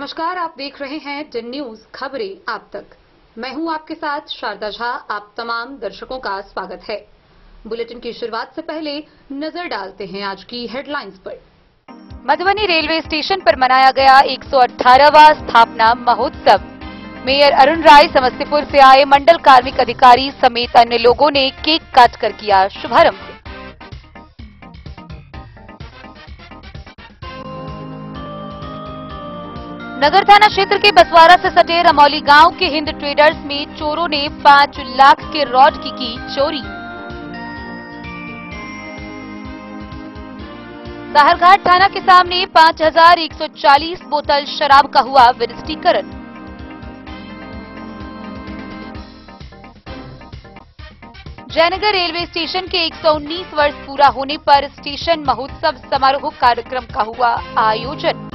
नमस्कार, आप देख रहे हैं 10 न्यूज खबरें आप तक। मैं हूं आपके साथ शारदा झा। आप तमाम दर्शकों का स्वागत है। बुलेटिन की शुरुआत से पहले नजर डालते हैं आज की हेडलाइंस पर। मधुबनी रेलवे स्टेशन पर मनाया गया 118वां स्थापना महोत्सव। मेयर अरुण राय, समस्तीपुर से आए मंडल कार्मिक अधिकारी समेत अन्य लोगों ने केक काटकर किया शुभारंभ। नगर थाना क्षेत्र के बसवाड़ा से सटे रमौली गांव के हिंद ट्रेडर्स में चोरों ने 5 लाख के रॉड की चोरी। साहरघाट थाना के सामने 5140 बोतल शराब का हुआ विनिष्टीकरण। जयनगर रेलवे स्टेशन के 119 वर्ष पूरा होने पर स्टेशन महोत्सव समारोह कार्यक्रम का हुआ आयोजन।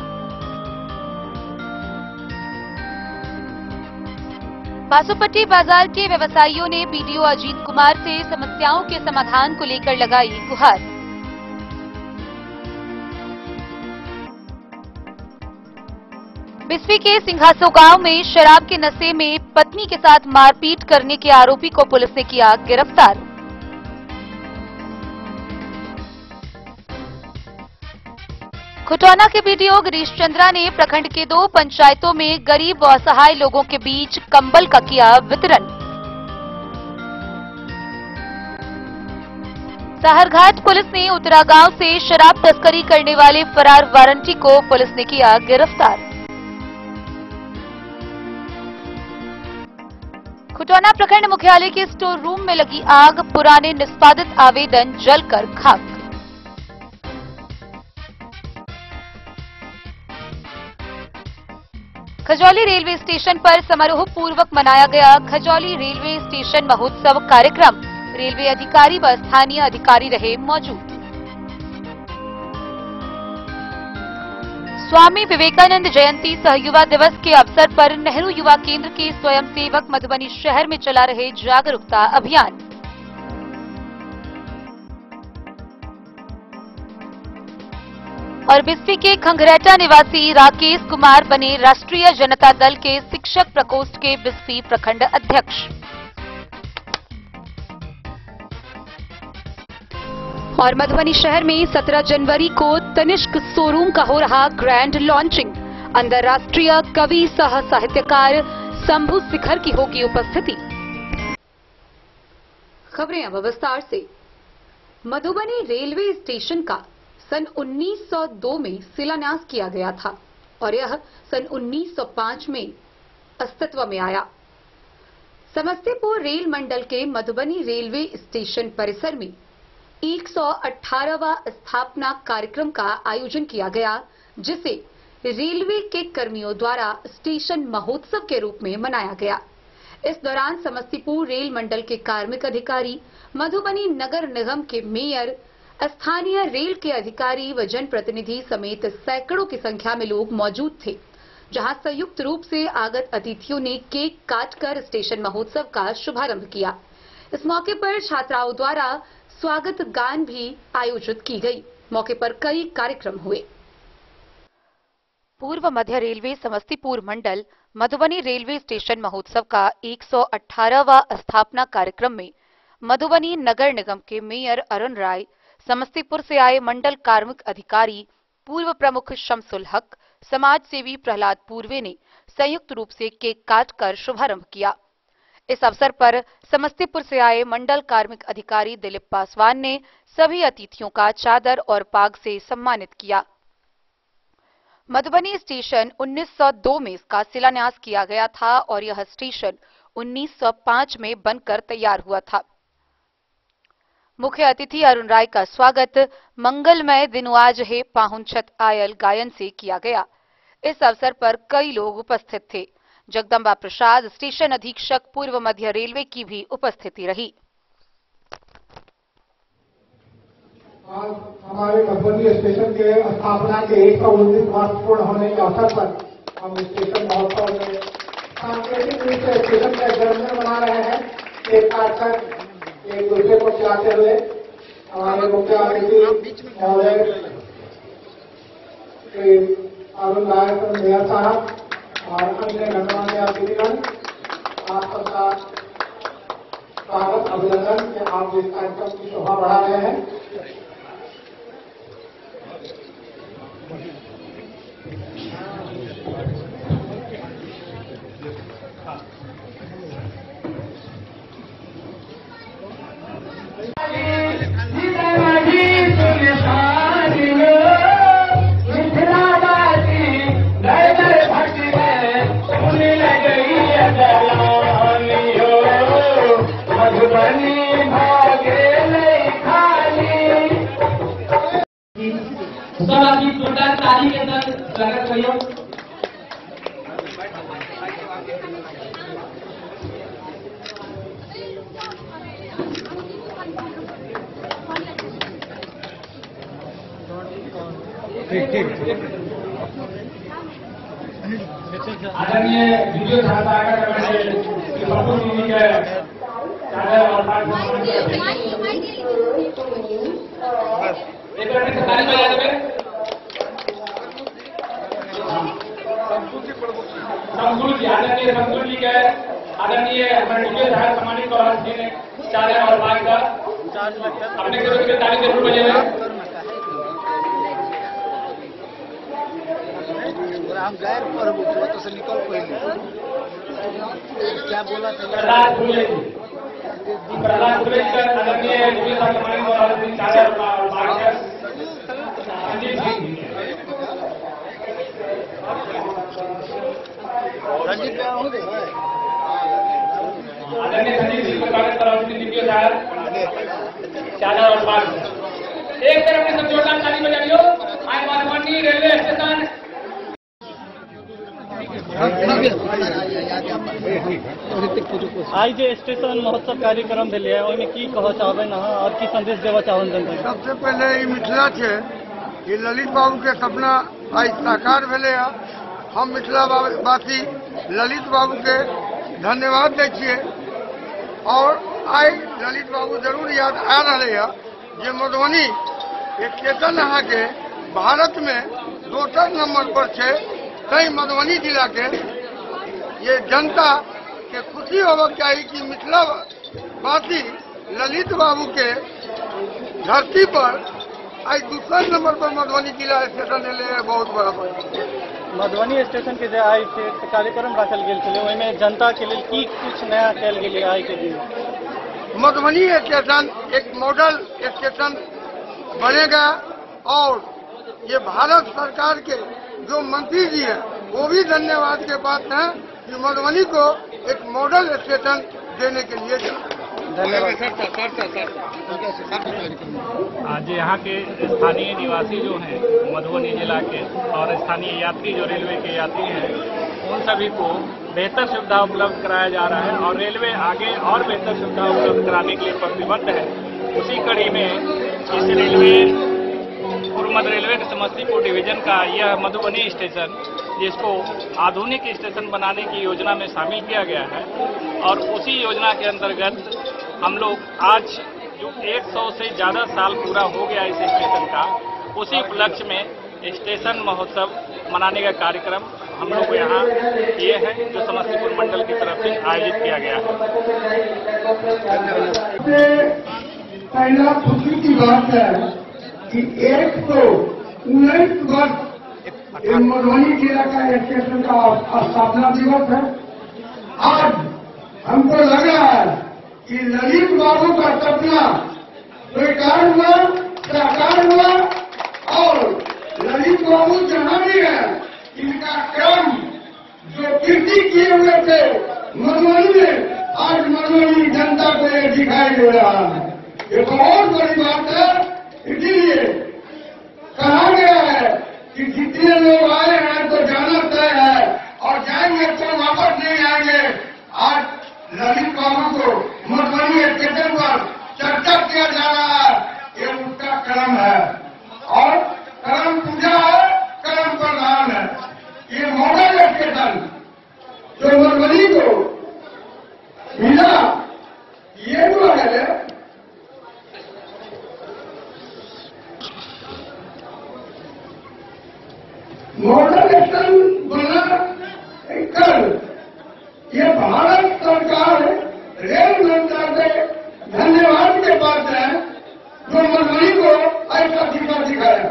बासोपट्टी बाजार के व्यवसायियों ने बीडीओ अजीत कुमार से समस्याओं के समाधान को लेकर लगाई गुहार। बिस्फी के सिंघासो गांव में शराब के नशे में पत्नी के साथ मारपीट करने के आरोपी को पुलिस ने किया गिरफ्तार। खुटौना के बीडीओ गिरीश चंद्रा ने प्रखंड के 2 पंचायतों में गरीब व असहाय लोगों के बीच कंबल का किया वितरण। साहरघाट पुलिस ने उतरा गांव से शराब तस्करी करने वाले फरार वारंटी को पुलिस ने किया गिरफ्तार। खुटौना प्रखंड मुख्यालय के स्टोर रूम में लगी आग, पुराने निष्पादित आवेदन जलकर खाक। खजौली रेलवे स्टेशन पर समारोह पूर्वक मनाया गया खजौली रेलवे स्टेशन महोत्सव कार्यक्रम। रेलवे अधिकारी व स्थानीय अधिकारी रहे मौजूद। स्वामी विवेकानंद जयंती सह युवा दिवस के अवसर पर नेहरू युवा केंद्र के स्वयंसेवक मधुबनी शहर में चला रहे जागरूकता अभियान। और बिस्फी के खंघरेटा निवासी राकेश कुमार बने राष्ट्रीय जनता दल के शिक्षक प्रकोष्ठ के बिस्फी प्रखंड अध्यक्ष। और मधुबनी शहर में 17 जनवरी को तनिष्क शोरूम का हो रहा ग्रैंड लॉन्चिंग। अंतर्राष्ट्रीय कवि सह साहित्यकार शंभू शिखर की होगी उपस्थिति। खबरें अब विस्तार से। मधुबनी रेलवे स्टेशन का सन 1902 में शिलान्यास किया गया था और यह सन 1905 में अस्तित्व में आया। समस्तीपुर रेल मंडल के मधुबनी रेलवे स्टेशन परिसर में 118वां स्थापना कार्यक्रम का आयोजन किया गया, जिसे रेलवे के कर्मियों द्वारा स्टेशन महोत्सव के रूप में मनाया गया। इस दौरान समस्तीपुर रेल मंडल के कार्मिक अधिकारी, मधुबनी नगर निगम के मेयर, स्थानीय रेल के अधिकारी व जनप्रतिनिधि समेत सैकड़ों की संख्या में लोग मौजूद थे, जहां संयुक्त रूप से आगत अतिथियों ने केक काटकर स्टेशन महोत्सव का शुभारंभ किया। इस मौके पर छात्राओं द्वारा स्वागत गान भी आयोजित की गई। मौके पर कई कार्यक्रम हुए। पूर्व मध्य रेलवे समस्तीपुर मंडल मधुबनी रेलवे स्टेशन महोत्सव का 118वां स्थापना कार्यक्रम में मधुबनी नगर निगम के मेयर अरुण राय, समस्तीपुर से आए मंडल कार्मिक अधिकारी पूर्व प्रमुख शमसुल हक, समाज सेवी प्रहलाद पूर्वे ने संयुक्त रूप से केक काटकर शुभारंभ किया। इस अवसर पर समस्तीपुर से आए मंडल कार्मिक अधिकारी दिलीप पासवान ने सभी अतिथियों का चादर और पाग से सम्मानित किया। मधुबनी स्टेशन 1902 में इसका शिलान्यास किया गया था और यह स्टेशन 1905 में बनकर तैयार हुआ था। मुख्य अतिथि अरुण राय का स्वागत मंगलमय दिनु आज है पाहुन छत आयल गायन से किया गया। इस अवसर पर कई लोग उपस्थित थे। जगदम्बा प्रसाद, स्टेशन अधीक्षक पूर्व मध्य रेलवे की भी उपस्थिति रही। आज हमारे मधुबनी स्टेशन के स्थापना के 119 वर्ष पूर्ण होने के अवसर पर हम स्टेशन महोत्सव में सांकेतिक रूप से स्टेशन का जन्मदिन मना रहे हैं। एक काटकर एक दूसरे को खिलाते हुए हमारे मुख्य अतिथि महोदय अरुण राय मेयर साहब और अन्य गणमान्य अतिथिगण, आप सबका स्वागत अभिनंदन कि आप इस कार्यक्रम की शोभा बढ़ा रहे हैं। सब आपकी जोरदार ताली के साथ स्वागत करियो। आदरणीय वीडियो सहायता संकुल जी, आदरणीय संकुल जी के आदरणीय हमारे वीडियो सहायक सम्मानित और जी ने 4 और 5 का अपने जरूरत के तारीख जरूर बजे हम गैर पर तो से निकल पहले क्या बोला था प्रहलाद फुले जी का आदरणीय वीडियो सहायक सम्मानित और जी 4 और 5 का संजीव सिंह रंजीत आदरणीय संजीव सिंह को स्वागत करा वीडियो सहायक 4 और 5 एक तरफ से सब जोरदार ताली बजाइयो। आज मधुबनी रेलवे स्टेशन आज जे स्टेशन महोत्सव कार्यक्रम भेल है ओहिमे की कह चाहबे अहाँ और की संदेश देवा चाहन जनता के? सबसे पहले ई मिथिला छे कि ललित बाबू के सपना आज साकार भेले है। हम मिथिला वासी ललित बाबू के धन्यवाद दै छियै और आई ललित बाबू जरूर याद आ रहे है जे मधुबनी स्टेशन अहाँ के भारत में दोसर नंबर पर छे। कई मधुबनी जिला के ये जनता के खुशी होगा चाहिए कि मिथिला वासी ललित बाबू के धरती पर आज दूसरा नंबर पर मधुबनी जिला स्टेशन ले बहुत बड़ा बात। मधुबनी स्टेशन के जे आई थे कार्यक्रम रखल गेल छलै ओहिमे जनता के लिए की कुछ नया कल गेल आई के दिन? मधुबनी स्टेशन एक मॉडल स्टेशन बनेगा और ये भारत सरकार के जो मंत्री जी हैं वो भी धन्यवाद के बात है कि मधुबनी को एक मॉडल स्टेशन देने के लिए आज यहाँ के स्थानीय निवासी जो हैं मधुबनी जिला के और स्थानीय यात्री जो रेलवे के यात्री हैं उन सभी को बेहतर सुविधा उपलब्ध कराया जा रहा है और रेलवे आगे और बेहतर सुविधा उपलब्ध कराने के लिए प्रतिबद्ध है। उसी कड़ी में इस रेलवे पूर्व मध्य रेलवे के समस्तीपुर डिवीजन का यह मधुबनी स्टेशन जिसको आधुनिक स्टेशन बनाने की योजना में शामिल किया गया है और उसी योजना के अंतर्गत हम लोग आज जो 100 से ज़्यादा साल पूरा हो गया इस स्टेशन का, उसी उपलक्ष्य में स्टेशन महोत्सव मनाने का कार्यक्रम हम लोग यहाँ किए हैं जो समस्तीपुर मंडल की तरफ से आयोजित किया गया है। पहला खुशी की बात है कि 119 वर्ष मधुबनी जिला का स्टेशन का स्थापना दिवस है। आज हमको लग रहा है कि ललित बाबू का सपना स्वीकार हुआ, साकार हुआ और ललित बाबू जहां भी है इनका क्रम जो कीर्ति किए हुए थे मधुबनी में, आज मधुबनी जनता को ये दिखाई दे रहा है। ये बहुत बड़ी बात है। इसलिए कहा गया है कि जितने लोग आए हैं तो जाना तय है और जाएंगे तो वापस नहीं आएंगे। आज ललित बाबू को मधुबनी स्टेशन पर चर्चा किया जा रहा है, ये उसका क्रम है और क्रम पूजा है, क्रम प्रधान है। ये मॉडल स्टेशन जो मधुबनी को मिला ये जो है मॉडल मधुबनी को ऐसा दिखाया।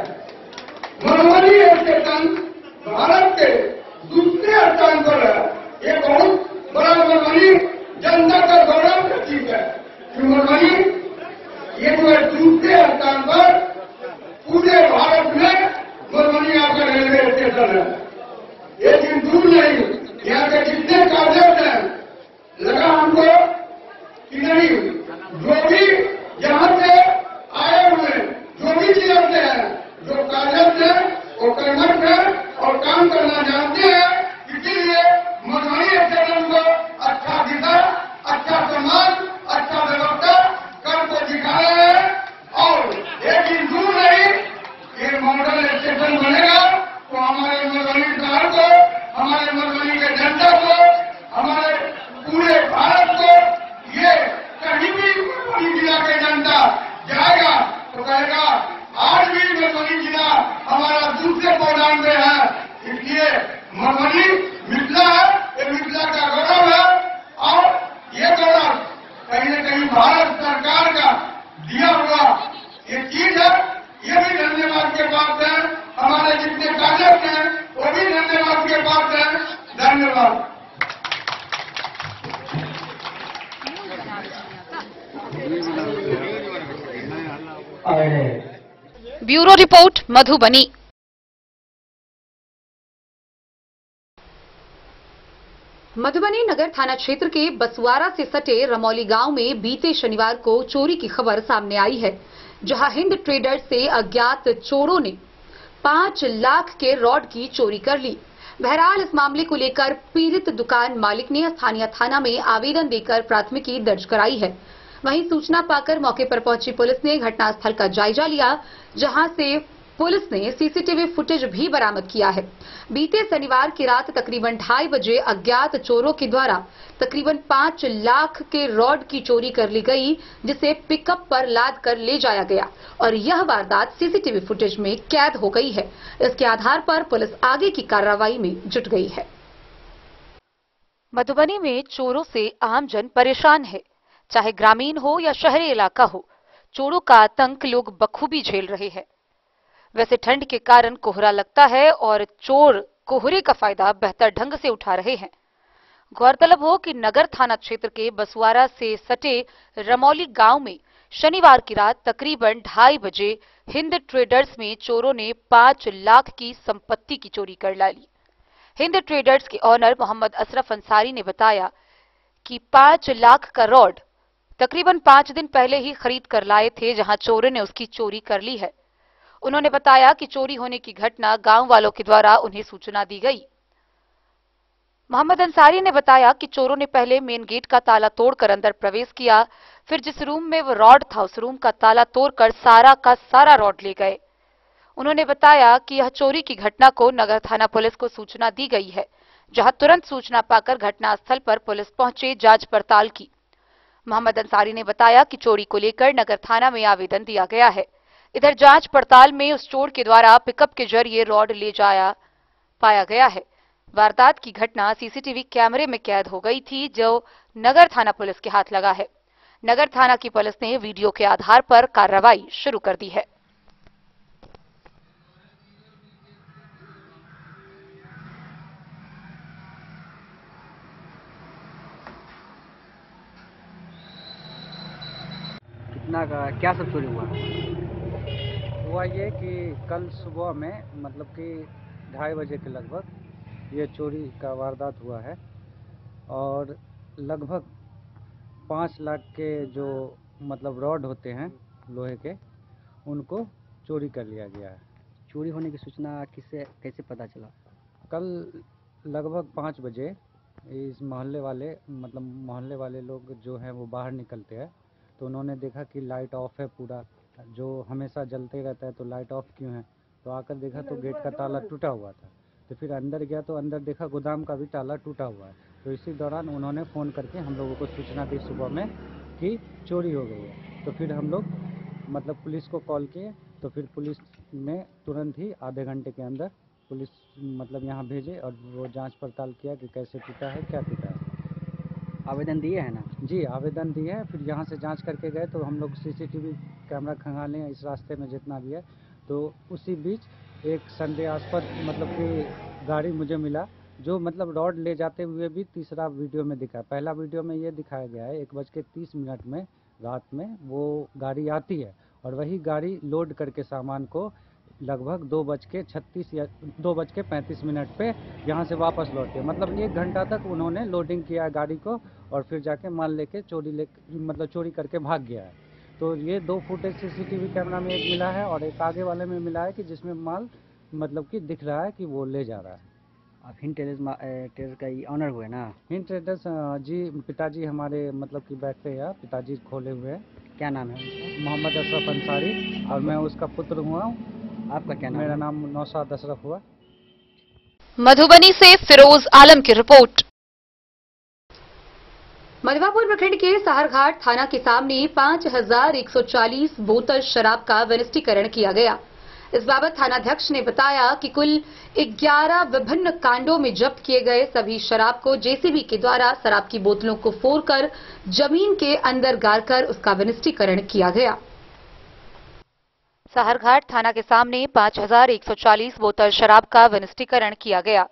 मधुबनी स्टेशन भारत के दूसरे स्थान पर है। ये बहुत बड़ा मधुबनी जनता का गौरव का चीज है कि मधुबनी ये जो है दूसरे स्थान पर पूरे भारत में मधुबनी आपका रेलवे स्टेशन है। ये दिन दूर नहीं, यहाँ के जितने कार्य हैं लगा हमको कि नहीं, जो भी यहाँ से आए हुए जो भी जिला से हैं, जो कार्यरत है वो कर्मठ है और काम करना जानते हैं, इसीलिए मधुबनी स्टेशन को अच्छा दिशा, अच्छा सम्मान, अच्छा व्यवस्था करके दिखा रहे हैं। और एक दिन दूर नहीं, ये मॉडल स्टेशन बनेगा तो हमारे मधुबनी शहर को, हमारे मधुबनी के जनता को, हमारे पूरे भारत को, ये कहीं भी मधुबनी जिला के जनता जाएगा तो कहेगा आज भी मधुबनी जिला हमारा दूसरे गोदाम में है। इसलिए मधुबनी मिथिला है, ये मिथिला का गौरव है और ये गौरव कहीं न कहीं भारत सरकार का दिया हुआ ये चीज है। ये भी धन्यवाद के पात्र हैं, हमारे जितने कार्यरत हैं वो भी धन्यवाद के पात्र हैं। धन्यवाद। Bureau report Madhubani. मधुबनी नगर थाना क्षेत्र के बसवारा से सटे रमौली गांव में बीते शनिवार को चोरी की खबर सामने आई है, जहां हिंद ट्रेडर्स से अज्ञात चोरों ने 5 लाख के रॉड की चोरी कर ली। बहरहाल इस मामले को लेकर पीड़ित दुकान मालिक ने स्थानीय थाना में आवेदन देकर प्राथमिकी दर्ज कराई है। वहीं सूचना पाकर मौके पर पहुंची पुलिस ने घटनास्थल का जायजा लिया, जहां से पुलिस ने सीसीटीवी फुटेज भी बरामद किया है। बीते शनिवार की रात तकरीबन 2:30 बजे अज्ञात चोरों के द्वारा तकरीबन 5 लाख के रॉड की चोरी कर ली गई, जिसे पिकअप पर लाद कर ले जाया गया और यह वारदात सीसीटीवी फुटेज में कैद हो गई है। इसके आधार पर पुलिस आगे की कार्रवाई में जुट गई है। मधुबनी में चोरों से आम जन परेशान है, चाहे ग्रामीण हो या शहरी इलाका हो। चोरों का आतंक लोग बखूबी झेल रहे हैं। वैसे ठंड के कारण कोहरा लगता है और चोर कोहरे का फायदा बेहतर ढंग से उठा रहे हैं। गौरतलब हो कि नगर थाना क्षेत्र के बसवारा से सटे रमौली गांव में शनिवार की रात तकरीबन 2:30 बजे हिंद ट्रेडर्स में चोरों ने 5 लाख की संपत्ति की चोरी कर ली। हिंद ट्रेडर्स के ऑनर मोहम्मद अशरफ अंसारी ने बताया कि 5 लाख का रॉड तकरीबन 5 दिन पहले ही खरीद कर लाए थे, जहां चोरों ने उसकी चोरी कर ली है। उन्होंने बताया कि चोरी होने की घटना गांव वालों के द्वारा उन्हें सूचना दी गई। मोहम्मद अंसारी ने बताया कि चोरों ने पहले मेन गेट का ताला तोड़कर अंदर प्रवेश किया, फिर जिस रूम में वो रॉड था उस रूम का ताला तोड़कर सारा का सारा रॉड ले गए। उन्होंने बताया कि यह चोरी की घटना को नगर थाना पुलिस को सूचना दी गई है, जहां तुरंत सूचना पाकर घटनास्थल पर पुलिस पहुंचे जांच पड़ताल की। मोहम्मद अंसारी ने बताया कि चोरी को लेकर नगर थाना में आवेदन दिया गया है। इधर जांच पड़ताल में उस चोर के द्वारा पिकअप के जरिए रॉड ले जाया पाया गया है। वारदात की घटना सीसीटीवी कैमरे में कैद हो गई थी, जो नगर थाना पुलिस के हाथ लगा है। नगर थाना की पुलिस ने वीडियो के आधार पर कार्रवाई शुरू कर दी है। कितना का क्या सब चोरी हुआ? हुआ ये कि कल सुबह में मतलब कि 2:30 बजे के लगभग ये चोरी का वारदात हुआ है और लगभग 5 लाख के जो मतलब रॉड होते हैं लोहे के, उनको चोरी कर लिया गया है। चोरी होने की सूचना किससे कैसे पता चला? कल लगभग 5 बजे इस मोहल्ले वाले लोग जो हैं वो बाहर निकलते हैं, तो उन्होंने देखा कि लाइट ऑफ है, पूरा जो हमेशा जलते रहता है तो लाइट ऑफ क्यों है, तो आकर देखा तो गेट का ताला टूटा हुआ था। तो फिर अंदर गया तो अंदर देखा गोदाम का भी ताला टूटा हुआ है। तो इसी दौरान उन्होंने फ़ोन करके हम लोगों को सूचना दी सुबह में कि चोरी हो गई है। तो फिर हम लोग मतलब पुलिस को कॉल किए, तो फिर पुलिस ने तुरंत ही आधे घंटे के अंदर पुलिस मतलब यहाँ भेजे और वो जांच पड़ताल किया कि कैसे टूटा है, क्या टूटा है। आवेदन दिए हैं ना? जी आवेदन दिए हैं, फिर यहाँ से जांच करके गए तो हम लोग सीसीटीवी कैमरा खंगाले हैं इस रास्ते में जितना भी है। तो उसी बीच एक संदेहास्पद मतलब कि गाड़ी मुझे मिला, जो मतलब रॉड ले जाते हुए भी तीसरा वीडियो में दिखा। पहला वीडियो में ये दिखाया गया है 1:30 में रात में वो गाड़ी आती है और वही गाड़ी लोड करके सामान को लगभग 2:36 या 2:35 पे यहाँ से वापस लौटे। मतलब 1 घंटा तक उन्होंने लोडिंग किया गाड़ी को और फिर जाके माल लेके चोरी करके भाग गया है। तो ये 2 फुटेज सीसीटीवी कैमरा में एक मिला है और एक आगे वाले में मिला है कि जिसमें माल मतलब कि दिख रहा है कि वो ले जा रहा है। आप हिंद ट्रेडर्स का ऑनर हुए ना? हिंद ट्रेडर्स जी, पिताजी हमारे मतलब कि बैठते हैं, पिताजी खोले हुए हैं। क्या नाम है? मोहम्मद अशरफ अंसारी और मैं उसका पुत्र हुआ हूँ। आपका क्या नाम? मेरा नाम नौशाद अशरफ हुआ। मधुबनी से फिरोज आलम की रिपोर्ट। मधवापुर प्रखंड के साहरघाट थाना के सामने 5140 बोतल शराब का वनिष्ठीकरण किया गया। इस बाबत थानाध्यक्ष ने बताया कि कुल 11 विभिन्न कांडों में जब्त किए गए सभी शराब को जेसीबी के द्वारा शराब की बोतलों को फोड़कर जमीन के अंदर गाड़कर उसका वनिष्ठीकरण किया गया। साहरघाट थाना के सामने 5140 बोतल शराब का वनिष्ठीकरण किया गया।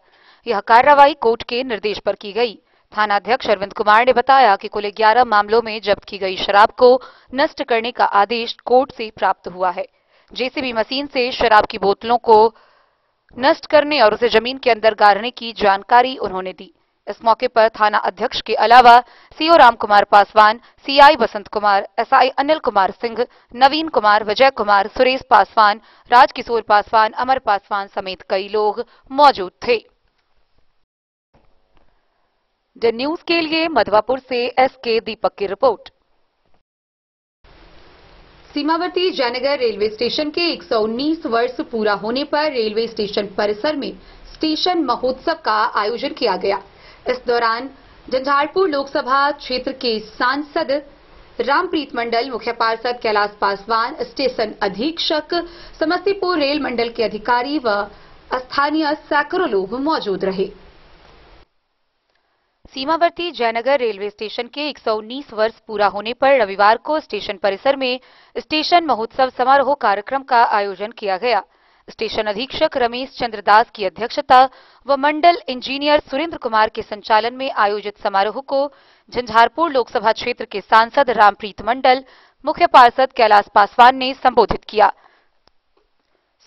यह कार्रवाई कोर्ट के निर्देश पर की गई। थानाध्यक्ष अरविंद कुमार ने बताया कि कुल 11 मामलों में जब्त की गई शराब को नष्ट करने का आदेश कोर्ट से प्राप्त हुआ है। जेसीबी मशीन से शराब की बोतलों को नष्ट करने और उसे जमीन के अंदर गाड़ने की जानकारी उन्होंने दी। इस मौके पर थाना अध्यक्ष के अलावा CO Ram Kumar Paswan, CI Basant Kumar, SI Anil Kumar Singh, नवीन कुमार, विजय कुमार, सुरेश पासवान, राजकिशोर पासवान, अमर पासवान समेत कई लोग मौजूद थे। द न्यूज के लिए मधवापुर से एसके दीपक की रिपोर्ट। सीमावर्ती जयनगर रेलवे स्टेशन के 119 वर्ष पूरा होने पर रेलवे स्टेशन परिसर में स्टेशन महोत्सव का आयोजन किया गया। इस दौरान झंझारपुर लोकसभा क्षेत्र के सांसद रामप्रीत मंडल, मुख्य पार्षद कैलाश पासवान, स्टेशन अधीक्षक, समस्तीपुर रेल मंडल के अधिकारी व स्थानीय सैकड़ों लोग मौजूद रहे। सीमावर्ती जयनगर रेलवे स्टेशन के 119 वर्ष पूरा होने पर रविवार को स्टेशन परिसर में स्टेशन महोत्सव समारोह कार्यक्रम का आयोजन किया गया। स्टेशन अधीक्षक रमेश चंद्र दास की अध्यक्षता व मंडल इंजीनियर सुरेंद्र कुमार के संचालन में आयोजित समारोह को झंझारपुर लोकसभा क्षेत्र के सांसद रामप्रीत मंडल, मुख्य पार्षद कैलाश पासवान ने संबोधित किया।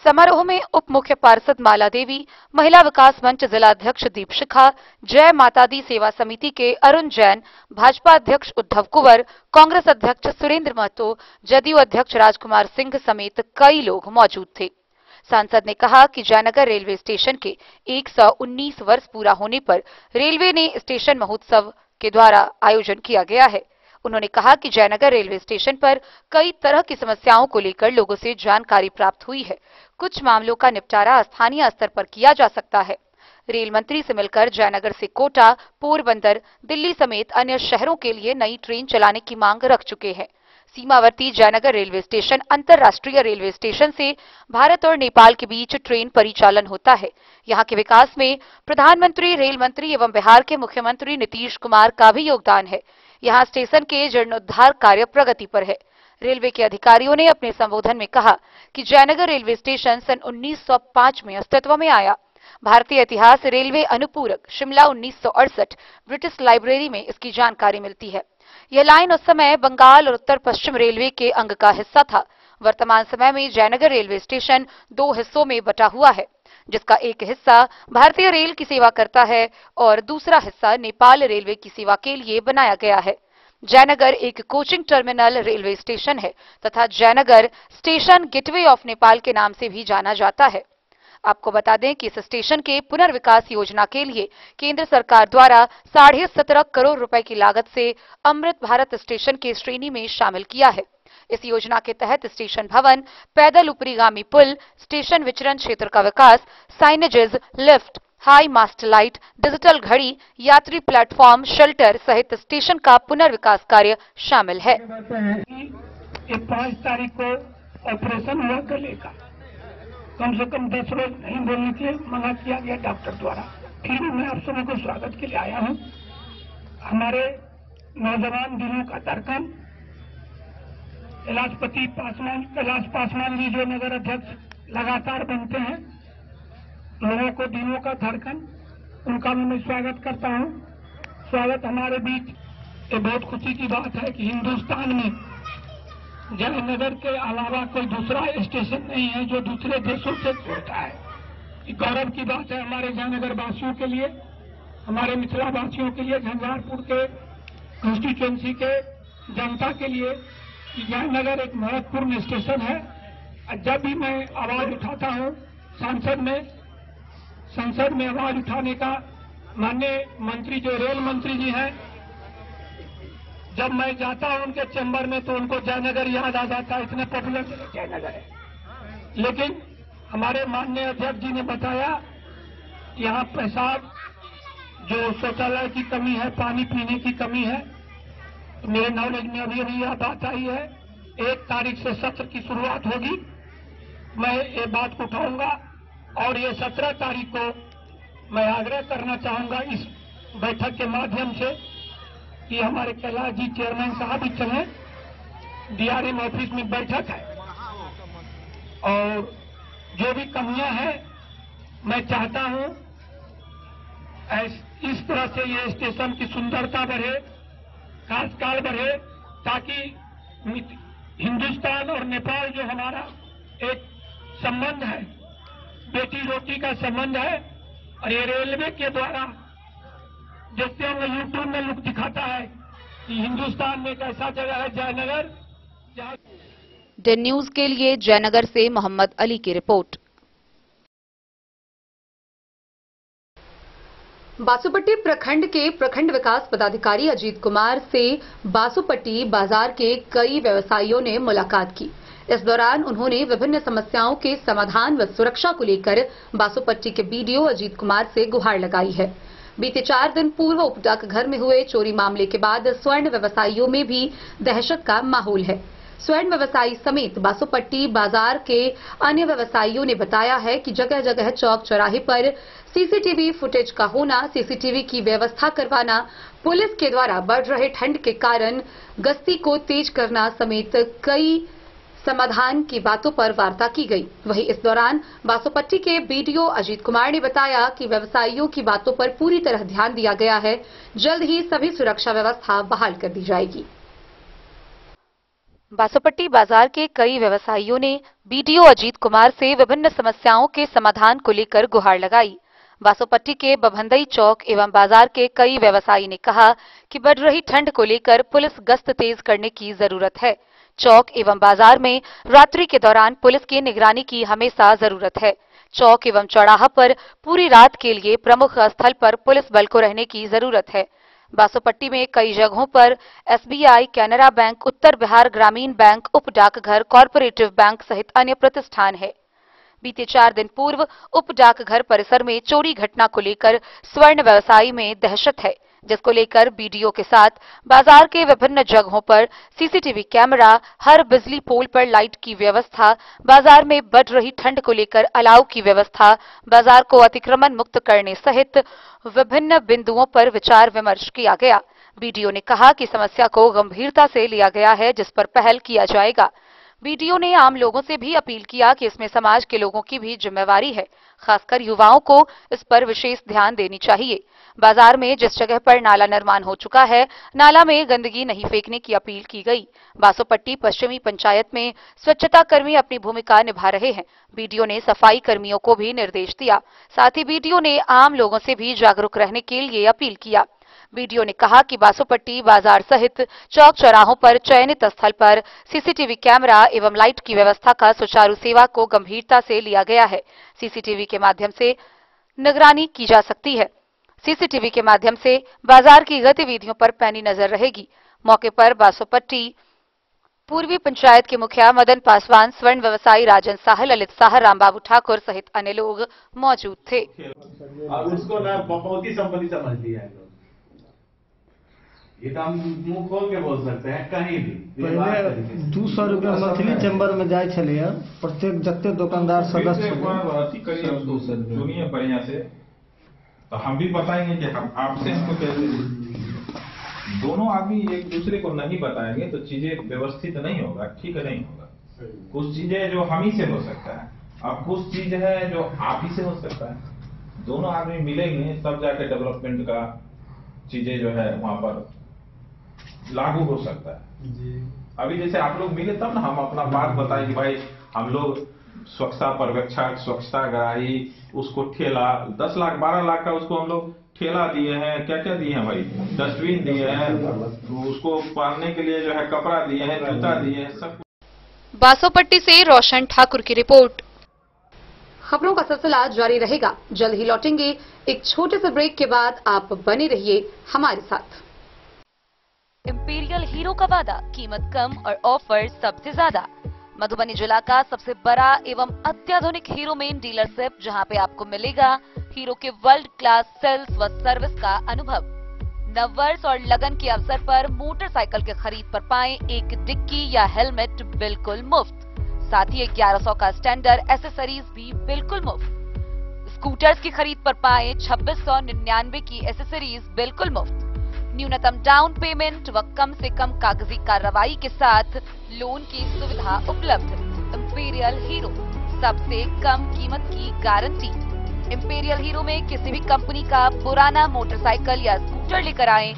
समारोह में उप मुख्य पार्षद माला देवी, महिला विकास मंच जिलाध्यक्ष दीप शिखा, जय माता दी सेवा समिति के अरुण जैन, भाजपा अध्यक्ष उद्धव कुंवर, कांग्रेस अध्यक्ष सुरेंद्र महतो, जदयू अध्यक्ष राजकुमार सिंह समेत कई लोग मौजूद थे। सांसद ने कहा कि जयनगर रेलवे स्टेशन के 119 वर्ष पूरा होने पर रेलवे ने स्टेशन महोत्सव के द्वारा आयोजन किया गया है। उन्होंने कहा कि जयनगर रेलवे स्टेशन पर कई तरह की समस्याओं को लेकर लोगों से जानकारी प्राप्त हुई है। कुछ मामलों का निपटारा स्थानीय स्तर पर किया जा सकता है। रेल मंत्री से मिलकर जयनगर से कोटा, पोरबंदर, दिल्ली समेत अन्य शहरों के लिए नई ट्रेन चलाने की मांग रख चुके हैं। सीमावर्ती जयनगर रेलवे स्टेशन अंतर्राष्ट्रीय रेलवे स्टेशन से भारत और नेपाल के बीच ट्रेन परिचालन होता है। यहाँ के विकास में प्रधानमंत्री, रेल मंत्री एवं बिहार के मुख्यमंत्री नीतीश कुमार का भी योगदान है। यहाँ स्टेशन के जीर्णोद्धार कार्य प्रगति पर है। रेलवे के अधिकारियों ने अपने संबोधन में कहा कि जयनगर रेलवे स्टेशन सन 1905 में अस्तित्व में आया। भारतीय इतिहास रेलवे अनुपूरक शिमला 1968 ब्रिटिश लाइब्रेरी में इसकी जानकारी मिलती है। यह लाइन उस समय बंगाल और उत्तर पश्चिम रेलवे के अंग का हिस्सा था। वर्तमान समय में जयनगर रेलवे स्टेशन 2 हिस्सों में बटा हुआ है, जिसका एक हिस्सा भारतीय रेल की सेवा करता है और दूसरा हिस्सा नेपाल रेलवे की सेवा के लिए बनाया गया है। जयनगर एक कोचिंग टर्मिनल रेलवे स्टेशन है तथा Jaynagar station gateway of Nepal के नाम से भी जाना जाता है। आपको बता दें कि इस स्टेशन के पुनर्विकास योजना के लिए केंद्र सरकार द्वारा 17.5 करोड़ रुपए की लागत से अमृत भारत स्टेशन के श्रेणी में शामिल किया है। इस योजना के तहत स्टेशन भवन, पैदल ऊपरीगामी पुल, स्टेशन विचरण क्षेत्र का विकास, signages, lift, high mast light, digital घड़ी, यात्री प्लेटफॉर्म, शेल्टर सहित स्टेशन का पुनर्विकास कार्य शामिल है। 5 तारीख को ऑपरेशन हुआ गले का, कम से कम 10 रोज नहीं बोलने के लिए मना किया गया डॉक्टर द्वारा। फिर मैं आप सभी को स्वागत के लिए आया हूँ। हमारे नौजवान दिलों का धड़कन कैलाश पासवान जी जो नगर अध्यक्ष लगातार बनते हैं, लोगों को दिलों का धड़कन, उनका मैं स्वागत करता हूं। स्वागत हमारे बीच। ये बहुत खुशी की बात है कि हिंदुस्तान में जयनगर के अलावा कोई दूसरा स्टेशन नहीं है जो दूसरे देशों से जुड़ता है। ये गौरव की बात है हमारे जयनगर वासियों के लिए, हमारे मिथिला वासियों के लिए, झंझारपुर के कॉन्स्टिट्यूएंसी के जनता के लिए। जयनगर एक महत्वपूर्ण स्टेशन है। जब भी मैं आवाज उठाता हूं संसद में आवाज उठाने का, माननीय मंत्री जो रेल मंत्री जी हैं, जब मैं जाता हूं उनके चैम्बर में तो उनको जयनगर याद आ जाता है, इतने पॉपुलर जयनगर है। लेकिन हमारे माननीय अध्यक्ष जी ने बताया यहाँ पेशाब जो शौचालय की कमी है, पानी पीने की कमी है। तो मेरे नॉलेज में अभी यह बात आई है 1 तारीख से सत्र की शुरुआत होगी। मैं ये बात को उठाऊंगा और ये 17 तारीख को मैं आग्रह करना चाहूंगा इस बैठक के माध्यम से कि हमारे कैलाश जी चेयरमैन साहब भी चलें। डीआरएम ऑफिस में बैठक है और जो भी कमियां हैं मैं चाहता हूं इस तरह से ये स्टेशन की सुंदरता बढ़े, खासकाल बढ़े, ताकि हिंदुस्तान और नेपाल जो हमारा एक संबंध है, बेटी रोटी का संबंध है, और ये रेलवे के द्वारा देखते होंगे यूट्यूब में लोग दिखाता है कि हिंदुस्तान में एक ऐसा जगह है जयनगर जहाँ। डेन न्यूज के लिए जयनगर से मोहम्मद अली की रिपोर्ट। बासुपट्टी प्रखंड के प्रखंड विकास पदाधिकारी अजीत कुमार से बासुपट्टी बाजार के कई व्यवसायियों ने मुलाकात की। इस दौरान उन्होंने विभिन्न समस्याओं के समाधान व सुरक्षा को लेकर बासुपट्टी के बीडीओ अजीत कुमार से गुहार लगाई है। बीते 4 दिन पूर्व उप डाकघर में हुए चोरी मामले के बाद स्वर्ण व्यवसायियों में भी दहशत का माहौल है। स्वर्ण व्यवसायी समेत बासुपट्टी बाजार के अन्य व्यवसायियों ने बताया है कि जगह जगह चौक चौराहे पर सीसीटीवी फुटेज का होना, सीसीटीवी की व्यवस्था करवाना, पुलिस के द्वारा बढ़ रहे ठंड के कारण गश्ती को तेज करना समेत कई समाधान की बातों पर वार्ता की गई। वहीं इस दौरान बासुपट्टी के बीडीओ अजीत कुमार ने बताया कि व्यवसायियों की बातों पर पूरी तरह ध्यान दिया गया है। जल्द ही सभी सुरक्षा व्यवस्था बहाल कर दी जाएगी। बासुपट्टी बाजार के कई व्यवसायियों ने बीडीओ अजीत कुमार से विभिन्न समस्याओं के समाधान को लेकर गुहार लगाई। बासुपट्टी के बभंदई चौक एवं बाजार के कई व्यवसायी ने कहा कि बढ़ रही ठंड को लेकर पुलिस गश्त तेज करने की जरूरत है। चौक एवं बाजार में रात्रि के दौरान पुलिस की निगरानी की हमेशा जरूरत है। चौक एवं चौराहा पर पूरी रात के लिए प्रमुख स्थल पर पुलिस बल को रहने की जरूरत है। बासुपट्टी में कई जगहों पर एसबीआई, कैनरा बैंक, उत्तर बिहार ग्रामीण बैंक, उप डाकघर, कॉर्पोरेटिव बैंक सहित अन्य प्रतिष्ठान है। बीते 4 दिन पूर्व उप डाकघर परिसर में चोरी घटना को लेकर स्वर्ण व्यवसायी में दहशत है, जिसको लेकर बीडीओ के साथ बाजार के विभिन्न जगहों पर सीसीटीवी कैमरा, हर बिजली पोल पर लाइट की व्यवस्था, बाजार में बढ़ रही ठंड को लेकर अलाव की व्यवस्था, बाजार को अतिक्रमण मुक्त करने सहित विभिन्न बिंदुओं पर विचार विमर्श किया गया। बीडीओ ने कहा कि समस्या को गंभीरता से लिया गया है, जिस पर पहल किया जाएगा। बीडीओ ने आम लोगों से भी अपील किया कि इसमें समाज के लोगों की भी जिम्मेवारी है, खासकर युवाओं को इस पर विशेष ध्यान देनी चाहिए। बाजार में जिस जगह पर नाला निर्माण हो चुका है, नाला में गंदगी नहीं फेंकने की अपील की गई। बासुपट्टी पश्चिमी पंचायत में स्वच्छता कर्मी अपनी भूमिका निभा रहे हैं। बीडीओ ने सफाई कर्मियों को भी निर्देश दिया। साथ ही बीडीओ ने आम लोगों से भी जागरूक रहने के लिए अपील किया। बीडीओ ने कहा कि बासुपट्टी बाजार सहित चौक चौराहों पर चयनित स्थल पर सीसीटीवी कैमरा एवं लाइट की व्यवस्था का सुचारू सेवा को गंभीरता से लिया गया है। सीसीटीवी के माध्यम से निगरानी की जा सकती है। सीसीटीवी के माध्यम से बाजार की गतिविधियों पर पैनी नजर रहेगी। मौके पर बासुपट्टी पूर्वी पंचायत के मुखिया मदन पासवान, स्वर्ण व्यवसायी राजन साह, ललित साह, रामबाबू ठाकुर सहित अन्य लोग मौजूद थे। उसको ना बहुत ही संपत्ति समझ लिया है। ये तो हम मुंह खोल के बोल सकते हैं कहीं भी। पहले 200 रुपया मंथली चैम्बर में जाए चलिए, प्रत्येक जत्ते दुकानदार सदस्य सुनिए बढ़िया से, तो हम भी बताएंगे कि हम आपसे हमको कैसे दोनों आदमी एक दूसरे को नहीं बताएंगे तो चीजें व्यवस्थित नहीं होगा, ठीक नहीं होगा। कुछ चीजें जो हम ही से हो सकता है, अब कुछ चीज है जो आप ही से हो सकता है। दोनों आदमी मिलेंगे तब जाके डेवलपमेंट का चीजें जो है वहां पर लागू हो सकता है जी। अभी जैसे आप लोग मिले तब ना हम अपना बात बताएं कि भाई हम लोग स्वच्छता पर्यवेक्षक, स्वच्छता ग्राही, उसको ठेला 10 लाख 12 लाख का उसको हम लोग ठेला दिए हैं, क्या क्या दिए हैं भाई, डस्टबिन दिए हैं, उसको पहनने के लिए जो है कपड़ा दिए हैं, जूता दिए हैं, सब। बासोपट्टी से रोशन ठाकुर की रिपोर्ट। खबरों का सिलसिला जारी रहेगा, जल्द ही लौटेंगे एक छोटे से ब्रेक के बाद। आप बने रहिए हमारे साथ। इंपीरियल हीरो का वादा, कीमत कम और ऑफर सबसे ज्यादा। मधुबनी जिला का सबसे बड़ा एवं अत्याधुनिक हीरो मेन डीलरशिप, जहां पे आपको मिलेगा हीरो के वर्ल्ड क्लास सेल्स व सर्विस का अनुभव। नववर्ष और लगन के अवसर पर मोटरसाइकिल के खरीद पर पाएं एक डिक्की या हेलमेट बिल्कुल मुफ्त, साथ ही 1100 का स्टैंडर्ड एसेसरीज भी बिल्कुल मुफ्त। स्कूटर्स की खरीद पर पाएं 2699 की एसेसरीज बिल्कुल मुफ्त। न्यूनतम डाउन पेमेंट व कम से कम कागजी कार्रवाई के साथ लोन की सुविधा उपलब्ध। इंपीरियल हीरो, सबसे कम कीमत की गारंटी। इंपीरियल हीरो में किसी भी कंपनी का पुराना मोटरसाइकिल या स्कूटर लेकर आएं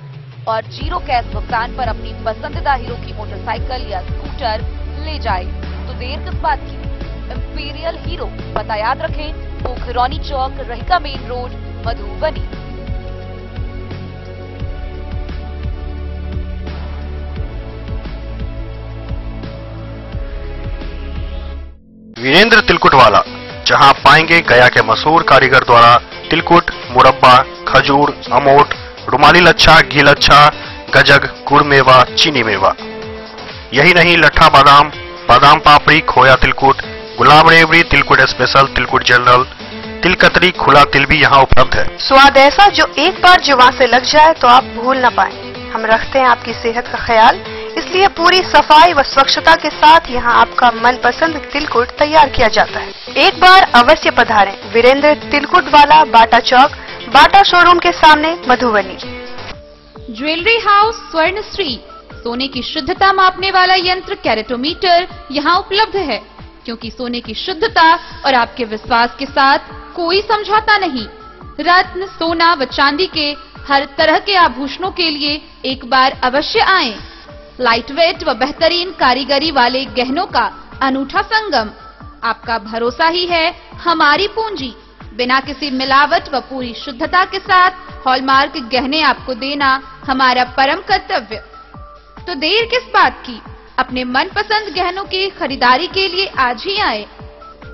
और 0 कैश भुगतान पर अपनी पसंदीदा हीरो की मोटरसाइकिल या स्कूटर ले जाएं। तो देर किस बात की, इंपीरियल हीरो, पता याद रखें, पोखरौनी चौक, रहिका मेन रोड, मधुबनी। वीरेंद्र तिलकुट वाला, जहां पाएंगे गया के मशहूर कारीगर द्वारा तिलकुट, मुरब्बा, खजूर, अमोट, रुमाली लच्छा, घी लच्छा, गजक, गुड़ मेवा, चीनी मेवा। यही नहीं, लट्ठा बादाम, बादाम पापड़ी, खोया तिलकुट, गुलाब रेवड़ी, तिलकुट स्पेशल, तिलकुट जनरल, तिलकतरी, खुला तिल भी यहाँ उपलब्ध है। स्वाद ऐसा जो एक बार जुबान से लग जाए तो आप भूल न पाएं। हम रखते हैं आपकी सेहत का ख्याल, इसलिए पूरी सफाई व स्वच्छता के साथ यहाँ आपका मनपसंद तिलकुट तैयार किया जाता है। एक बार अवश्य पधारें वीरेंद्र तिलकुट वाला, बाटा चौक, बाटा शोरूम के सामने, मधुबनी। ज्वेलरी हाउस स्वर्णश्री, सोने की शुद्धता मापने वाला यंत्र कैरेटोमीटर यहाँ उपलब्ध है, क्योंकि सोने की शुद्धता और आपके विश्वास के साथ कोई समझौता नहीं। रत्न, सोना व चांदी के हर तरह के आभूषणों के लिए एक बार अवश्य आएं। लाइट वेट व बेहतरीन कारीगरी वाले गहनों का अनूठा संगम। आपका भरोसा ही है हमारी पूंजी। बिना किसी मिलावट व पूरी शुद्धता के साथ हॉलमार्क गहने आपको देना हमारा परम कर्तव्य। तो देर किस बात की, अपने मनपसंद गहनों की खरीदारी के लिए आज ही आए।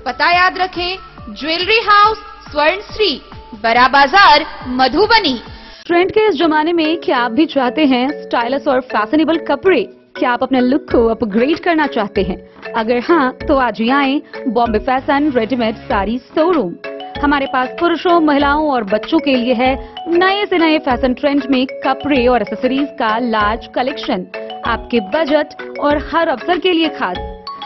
पता याद रखें, ज्वेलरी हाउस स्वर्णश्री, बड़ा बाजार, मधुबनी। ट्रेंड के इस जमाने में क्या आप भी चाहते हैं स्टाइलिश और फैशनेबल कपड़े? क्या आप अपने लुक को अपग्रेड करना चाहते हैं? अगर हाँ, तो आज ही आएं Bombay fashion readymade sari showroom. हमारे पास पुरुषों, महिलाओं और बच्चों के लिए है नए से नए फैशन ट्रेंड में कपड़े और एक्सेसरीज का लार्ज कलेक्शन। आपके बजट और हर अवसर के लिए खास,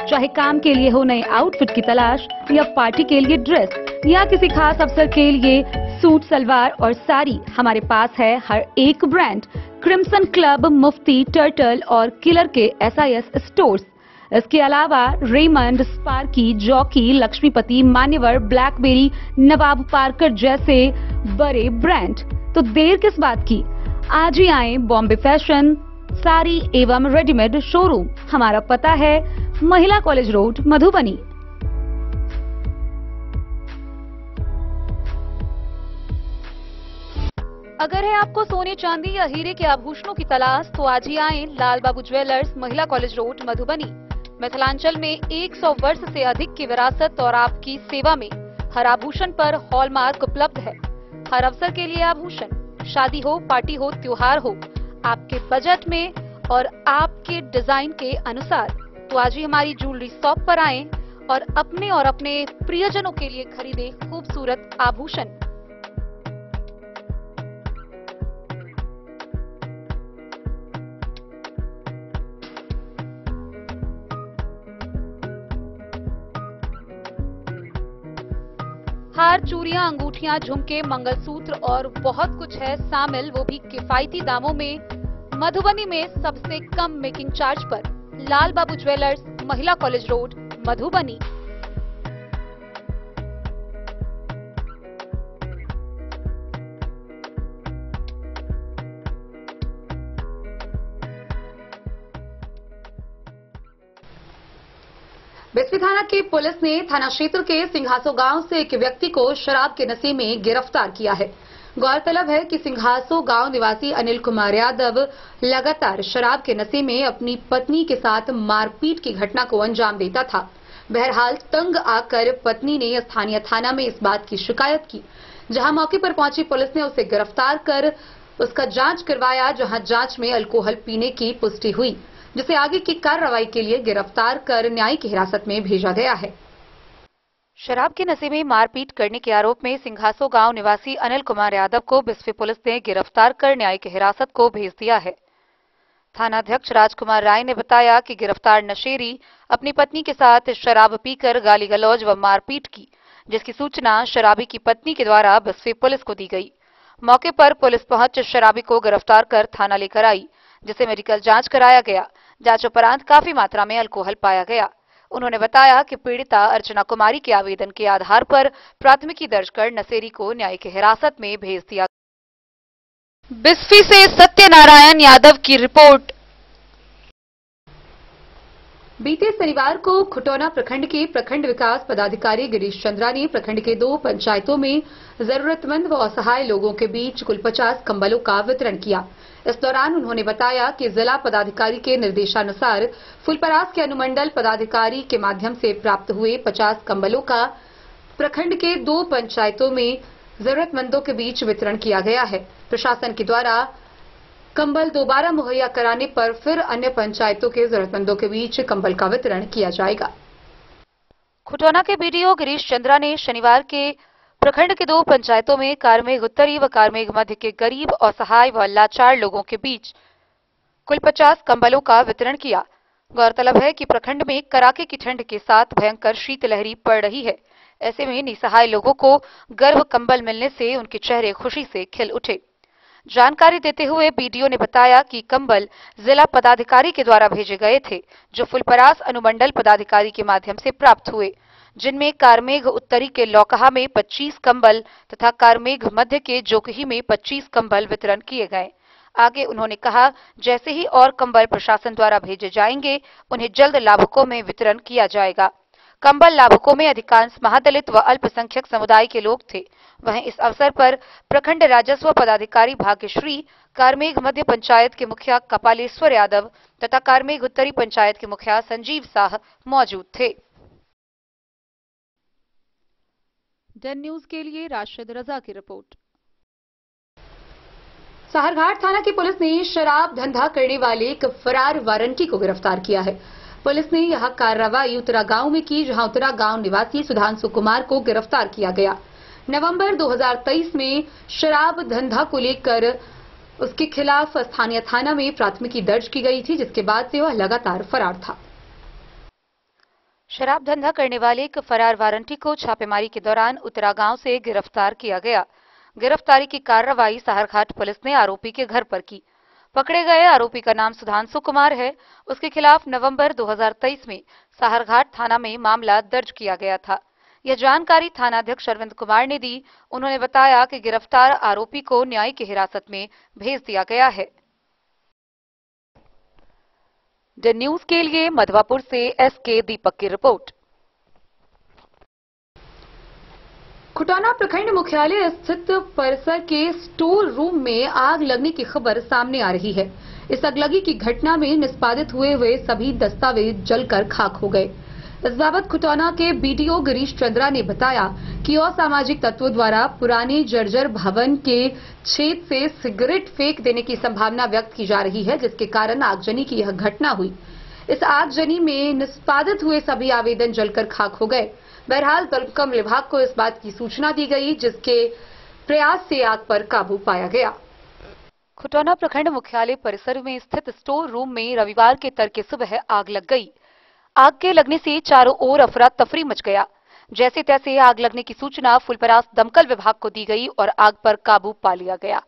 चाहे काम के लिए हो नए आउटफिट की तलाश, या पार्टी के लिए ड्रेस, या किसी खास अवसर के लिए सूट, सलवार और साड़ी, हमारे पास है हर एक ब्रांड। क्रिम्सन क्लब, मुफ्ती, टर्टल और किलर के SIS स्टोर्स। इसके अलावा रेमंड, स्पार्की, जॉकी, लक्ष्मीपति, मान्यवर, ब्लैकबेरी, नवाब पार्कर जैसे बड़े ब्रांड। तो देर किस बात की, आज ही आए बॉम्बे फैशन साड़ी एवं रेडीमेड शोरूम। हमारा पता है महिला कॉलेज रोड, मधुबनी। अगर है आपको सोने, चांदी या हीरे के आभूषणों की तलाश, तो आज ही आएं लाल बाबू ज्वेलर्स, महिला कॉलेज रोड, मधुबनी। मिथिलांचल में 100 वर्ष से अधिक की विरासत और आपकी सेवा में हर आभूषण पर हॉलमार्क उपलब्ध है। हर अवसर के लिए आभूषण, शादी हो, पार्टी हो, त्योहार हो, आपके बजट में और आपके डिजाइन के अनुसार। तो आज ही हमारी ज्वेलरी शॉप पर आएं और अपने प्रियजनों के लिए खरीदे खूबसूरत आभूषण। हार, चूड़ियां, अंगूठियां, झुमके, मंगलसूत्र और बहुत कुछ है शामिल, वो भी किफायती दामों में। मधुबनी में सबसे कम मेकिंग चार्ज पर लाल बाबू ज्वेलर्स, महिला कॉलेज रोड, मधुबनी। बिस्फी थाना की पुलिस ने थाना क्षेत्र के सिंघासो गांव से एक व्यक्ति को शराब के नशे में गिरफ्तार किया है। गौरतलब है कि सिंघासो गांव निवासी अनिल कुमार यादव लगातार शराब के नशे में अपनी पत्नी के साथ मारपीट की घटना को अंजाम देता था। बहरहाल तंग आकर पत्नी ने स्थानीय थाना में इस बात की शिकायत की, जहां मौके पर पहुंची पुलिस ने उसे गिरफ्तार कर उसका जांच करवाया, जहां जांच में अल्कोहल पीने की पुष्टि हुई, जिसे आगे की कार्रवाई के लिए गिरफ्तार कर न्यायिक हिरासत में भेजा गया है। शराब के नशे में मारपीट करने के आरोप में सिंघासो गांव निवासी अनिल कुमार यादव को बिस्फी पुलिस ने गिरफ्तार कर न्यायिक हिरासत को भेज दिया है। थानाध्यक्ष राजकुमार राय ने बताया कि गिरफ्तार नशेरी अपनी पत्नी के साथ शराब पीकर गाली गलौज व मारपीट की, जिसकी सूचना शराबी की पत्नी के द्वारा बिस्फी पुलिस को दी गई। मौके पर पुलिस पहुंच शराबी को गिरफ्तार कर थाना लेकर आई, जिसे मेडिकल जांच कराया गया। जांच उपरांत काफी मात्रा में अल्कोहल पाया गया। उन्होंने बताया कि पीड़िता अर्चना कुमारी के आवेदन के आधार पर प्राथमिकी दर्ज कर नशेरी को न्यायिक हिरासत में भेज दिया। बिस्फी से सत्यनारायण यादव की रिपोर्ट। बीते शनिवार को खुटौना प्रखंड के प्रखंड विकास पदाधिकारी गिरीश चंद्रा ने प्रखंड के 2 पंचायतों में जरूरतमंद व असहाय लोगों के बीच कुल 50 कंबलों का वितरण किया। इस दौरान उन्होंने बताया कि जिला पदाधिकारी के निर्देशानुसार फुलपरास के अनुमंडल पदाधिकारी के माध्यम से प्राप्त हुए 50 कंबलों का प्रखंड के 2 पंचायतों में जरूरतमंदों के बीच वितरण किया गया है। प्रशासन के द्वारा कंबल दोबारा मुहैया कराने पर फिर अन्य पंचायतों के जरूरतमंदों के बीच कंबल का वितरण किया जाएगा। खुटौना के बीडीओ गिरीश चंद्रा ने शनिवार के प्रखंड के 2 पंचायतों में कारमेघ उत्तरी व कारमेघ मध्य के गरीब, असहाय व लाचार लोगों के बीच कुल 50 कंबलों का वितरण किया। गौरतलब है कि प्रखंड में कड़ाके की ठंड के साथ भयंकर शीतलहरी पड़ रही है। ऐसे में निसहाय लोगों को गर्म कंबल मिलने से उनके चेहरे खुशी से खिल उठे। जानकारी देते हुए बीडीओ ने बताया कि कंबल जिला पदाधिकारी के द्वारा भेजे गए थे, जो फुलपरास अनुमंडल पदाधिकारी के माध्यम से प्राप्त हुए, जिनमें कारमेघ उत्तरी के लौकहा में 25 कंबल तथा कारमेघ मध्य के जोकही में 25 कंबल वितरण किए गए। आगे उन्होंने कहा, जैसे ही और कंबल प्रशासन द्वारा भेजे जाएंगे, उन्हें जल्द लाभुकों में वितरण किया जाएगा। कंबल लाभुकों में अधिकांश महादलित व अल्पसंख्यक समुदाय के लोग थे। वहीं इस अवसर पर प्रखंड राजस्व पदाधिकारी भाग्यश्री, कारमेघ मध्य पंचायत के मुखिया कपालेश्वर यादव तथा कारमेघ उत्तरी पंचायत के मुखिया संजीव शाह मौजूद थे। डन न्यूज के लिए राशिद रजा की रिपोर्ट। साहरघाट थाना की पुलिस ने शराब धंधा करने वाले एक फरार वारंटी को गिरफ्तार किया है। पुलिस ने यह कार्रवाई उत्तरा गांव में की, जहां उत्तरा गांव निवासी सुधांशु कुमार को गिरफ्तार किया गया। नवंबर 2023 में शराब धंधा को लेकर उसके खिलाफ स्थानीय थाना में प्राथमिकी दर्ज की गई थी, जिसके बाद से वह लगातार फरार था। शराब धंधा करने वाले एक फरार वारंटी को छापेमारी के दौरान उत्तरा गांव से गिरफ्तार किया गया। गिरफ्तारी की कार्रवाई साहरघाट पुलिस ने आरोपी के घर पर की। पकड़े गए आरोपी का नाम सुधांशु कुमार है। उसके खिलाफ नवंबर 2023 में साहरघाट थाना में मामला दर्ज किया गया था। यह जानकारी थानाध्यक्ष अरविंद कुमार ने दी। उन्होंने बताया कि गिरफ्तार आरोपी को न्यायिक हिरासत में भेज दिया गया है। डन न्यूज के लिए मधवापुर से एसके दीपक की रिपोर्ट। खुटौना प्रखंड मुख्यालय स्थित परिसर के स्टोर रूम में आग लगने की खबर सामने आ रही है। इस अगलगी की घटना में निष्पादित हुए सभी दस्तावेज जलकर खाक हो गए। इस बाबत खुटौना के बीडीओ गिरीश चंद्रा ने बताया कि असामाजिक तत्वों द्वारा पुराने जर्जर भवन के छेद से सिगरेट फेंक देने की संभावना व्यक्त की जा रही है, जिसके कारण आगजनी की यह घटना हुई। इस आगजनी में निष्पादित हुए सभी आवेदन जलकर खाक हो गए। बहरहाल दमकम विभाग को इस बात की सूचना दी गई, जिसके प्रयास से आग पर काबू पाया गया। खुटौना प्रखंड मुख्यालय परिसर में स्थित स्टोर रूम में रविवार के तड़के सुबह आग लग गई। आग के लगने से चारों ओर अफरा तफरी मच गया। जैसे तैसे आग लगने की सूचना फुलपरास दमकल विभाग को दी गई और आग पर काबू पा लिया गया।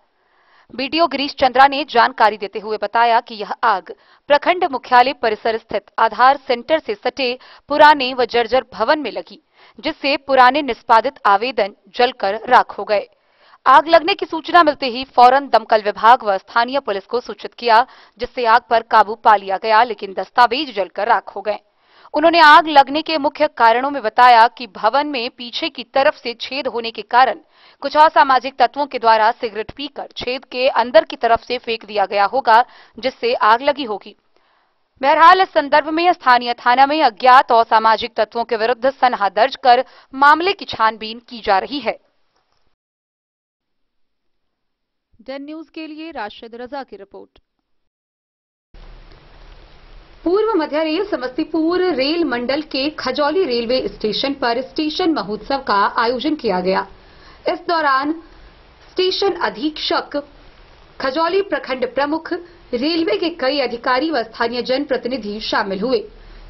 बीडीओ गिरीश चंद्रा ने जानकारी देते हुए बताया कि यह आग प्रखंड मुख्यालय परिसर स्थित आधार सेंटर से सटे पुराने व जर्जर भवन में लगी, जिससे पुराने निष्पादित आवेदन जलकर राख हो गए। आग लगने की सूचना मिलते ही फौरन दमकल विभाग व स्थानीय पुलिस को सूचित किया, जिससे आग पर काबू पा लिया गया, लेकिन दस्तावेज जलकर राख हो गए। उन्होंने आग लगने के मुख्य कारणों में बताया कि भवन में पीछे की तरफ से छेद होने के कारण कुछ असामाजिक तत्वों के द्वारा सिगरेट पीकर छेद के अंदर की तरफ से फेंक दिया गया होगा, जिससे आग लगी होगी। बहरहाल इस संदर्भ में स्थानीय थाना में अज्ञात और असामाजिक तत्वों के विरुद्ध सनहा दर्ज कर मामले की छानबीन की जा रही है। डन न्यूज के लिए राशिद रजा की रिपोर्ट। पूर्व मध्य रेल समस्तीपुर रेल मंडल के खजौली रेलवे स्टेशन पर स्टेशन महोत्सव का आयोजन किया गया। इस दौरान स्टेशन अधीक्षक, खजौली प्रखंड प्रमुख, रेलवे के कई अधिकारी व स्थानीय जनप्रतिनिधि शामिल हुए,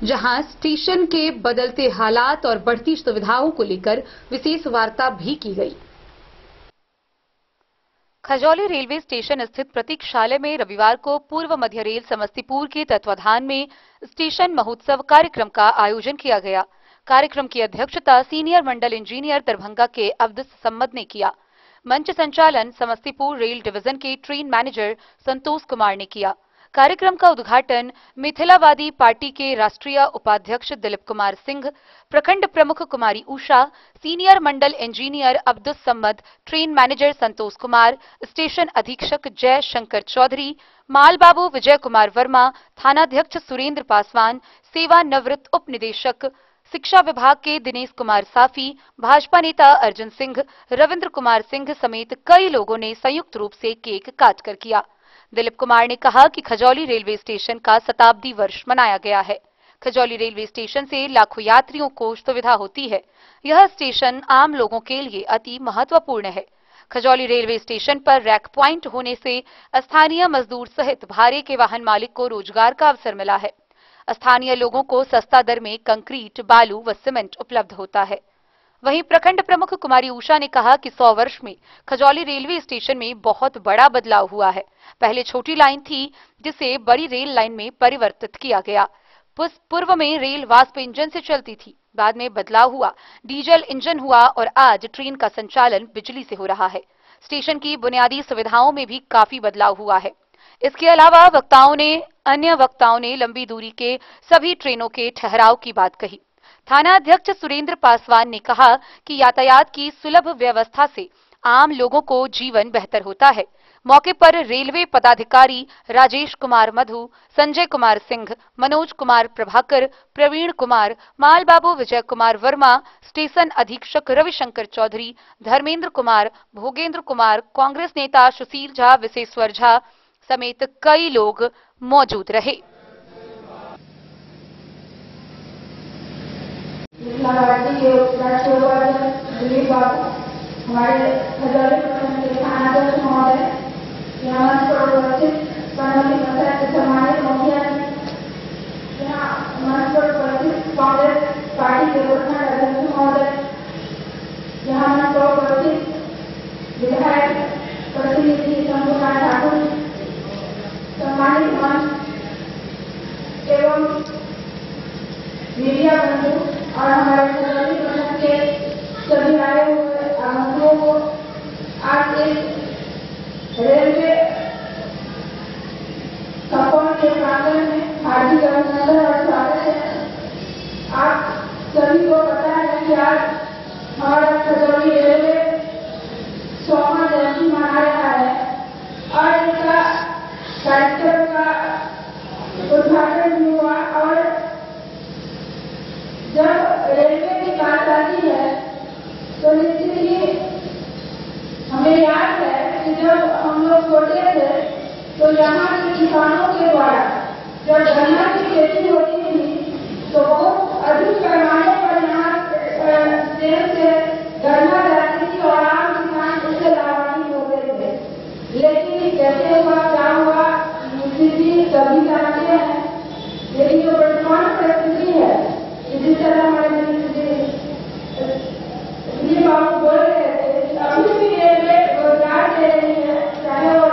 जहां स्टेशन के बदलते हालात और बढ़ती सुविधाओं को लेकर विशेष वार्ता भी की गई। खजौली रेलवे स्टेशन स्थित प्रतीक्षालय में रविवार को पूर्व मध्य रेल समस्तीपुर के तत्वाधान में स्टेशन महोत्सव कार्यक्रम का आयोजन किया गया। कार्यक्रम की अध्यक्षता सीनियर मंडल इंजीनियर दरभंगा के अब्दुस सम्मद ने किया। मंच संचालन समस्तीपुर रेल डिवीजन के ट्रेन मैनेजर संतोष कुमार ने किया। कार्यक्रम का उद्घाटन मिथिलावादी पार्टी के राष्ट्रीय उपाध्यक्ष दिलीप कुमार सिंह, प्रखंड प्रमुख कुमारी उषा, सीनियर मंडल engineer Abdus सम्मद, train manager Santosh Kumar, station अधीक्षक जय शंकर चौधरी, मालबाबू विजय कुमार वर्मा, थानाध्यक्ष सुरेंद्र पासवान, सेवानिवृत्त उप निदेशक शिक्षा विभाग के दिनेश कुमार साफी, भाजपा नेता अर्जुन सिंह, रविंद्र कुमार सिंह समेत कई लोगों ने संयुक्त रूप से केक काटकर किया। दिलीप कुमार ने कहा कि खजौली रेलवे स्टेशन का शताब्दी वर्ष मनाया गया है। खजौली रेलवे स्टेशन से लाखों यात्रियों को सुविधा होती है। यह स्टेशन आम लोगों के लिए अति महत्वपूर्ण है। खजौली रेलवे स्टेशन पर रैक प्वाइंट होने से स्थानीय मजदूर सहित भाड़े के वाहन मालिक को रोजगार का अवसर मिला है। स्थानीय लोगों को सस्ता दर में कंक्रीट, बालू व सीमेंट उपलब्ध होता है। वहीं प्रखंड प्रमुख कुमारी उषा ने कहा कि 100 वर्ष में खजौली रेलवे स्टेशन में बहुत बड़ा बदलाव हुआ है। पहले छोटी लाइन थी, जिसे बड़ी रेल लाइन में परिवर्तित किया गया। पूर्व में रेल वाष्प इंजन से चलती थी, बाद में बदलाव हुआ, डीजल इंजन हुआ और आज ट्रेन का संचालन बिजली से हो रहा है। स्टेशन की बुनियादी सुविधाओं में भी काफी बदलाव हुआ है। इसके अलावा अन्य वक्ताओं ने लंबी दूरी के सभी ट्रेनों के ठहराव की बात कही। थाना अध्यक्ष सुरेंद्र पासवान ने कहा कि यातायात की सुलभ व्यवस्था से आम लोगों को जीवन बेहतर होता है। मौके पर रेलवे पदाधिकारी राजेश कुमार मधु, संजय कुमार सिंह, मनोज कुमार प्रभाकर, प्रवीण कुमार, मालबाबू विजय कुमार वर्मा, स्टेशन अधीक्षक रविशंकर चौधरी, धर्मेंद्र कुमार, भोगेंद्र कुमार, कांग्रेस नेता सुशील झा, विशेश्वर झा समेत कई लोग मौजूद रहे। हमारे खजौली प्रखंड के थानाध्यक्ष महोदय, यहाँ मंच पर उपस्थित कर्नल पंचायत के सम्मानित मुखिया जी, यहाँ मंच पर उपस्थित कांग्रेस पार्टी के प्रखंड अध्यक्ष महोदय, यहाँ मंच पर उपस्थित विधायक प्रतिनिधि शंभुनाथ ठाकुर, सम्मानित मंच एवं मीडिया बंधु और हमारे खजौली प्रखंड के सभी आए हुए आमंत्रणों को आज इस रेलवे कंपाउंड के प्रांगण में हार्दिक अभिनंदन और स्वागत है। आप सभी को पता है कि आज हमारा खजौली रेलवे 100वां जयंती मना रहा है और इसका कार्यक्रम का उद्घाटन भी हुआ। और जब रेलवे की बात आती है तो निश्चित ही हमें याद है कि जब हम लोग छोटे थे तो यहाँ के किसानों के द्वारा जब गन्ना की खेती होती थी तो बहुत अधिक पैमाने पर यहाँ देश से गन्ना जाती थी और आम किसान उससे लाभान्वित होते थे। लेकिन कैसे हुआ, क्या हुआ, स्थिति सभी जानते हैं। लेकिन जो वर्तमान परिस्थिति है, इसी तरह हमारे बाबू बोल रहे थे, अभी भी रेलवे रोजगार दे रही है, चाहे वो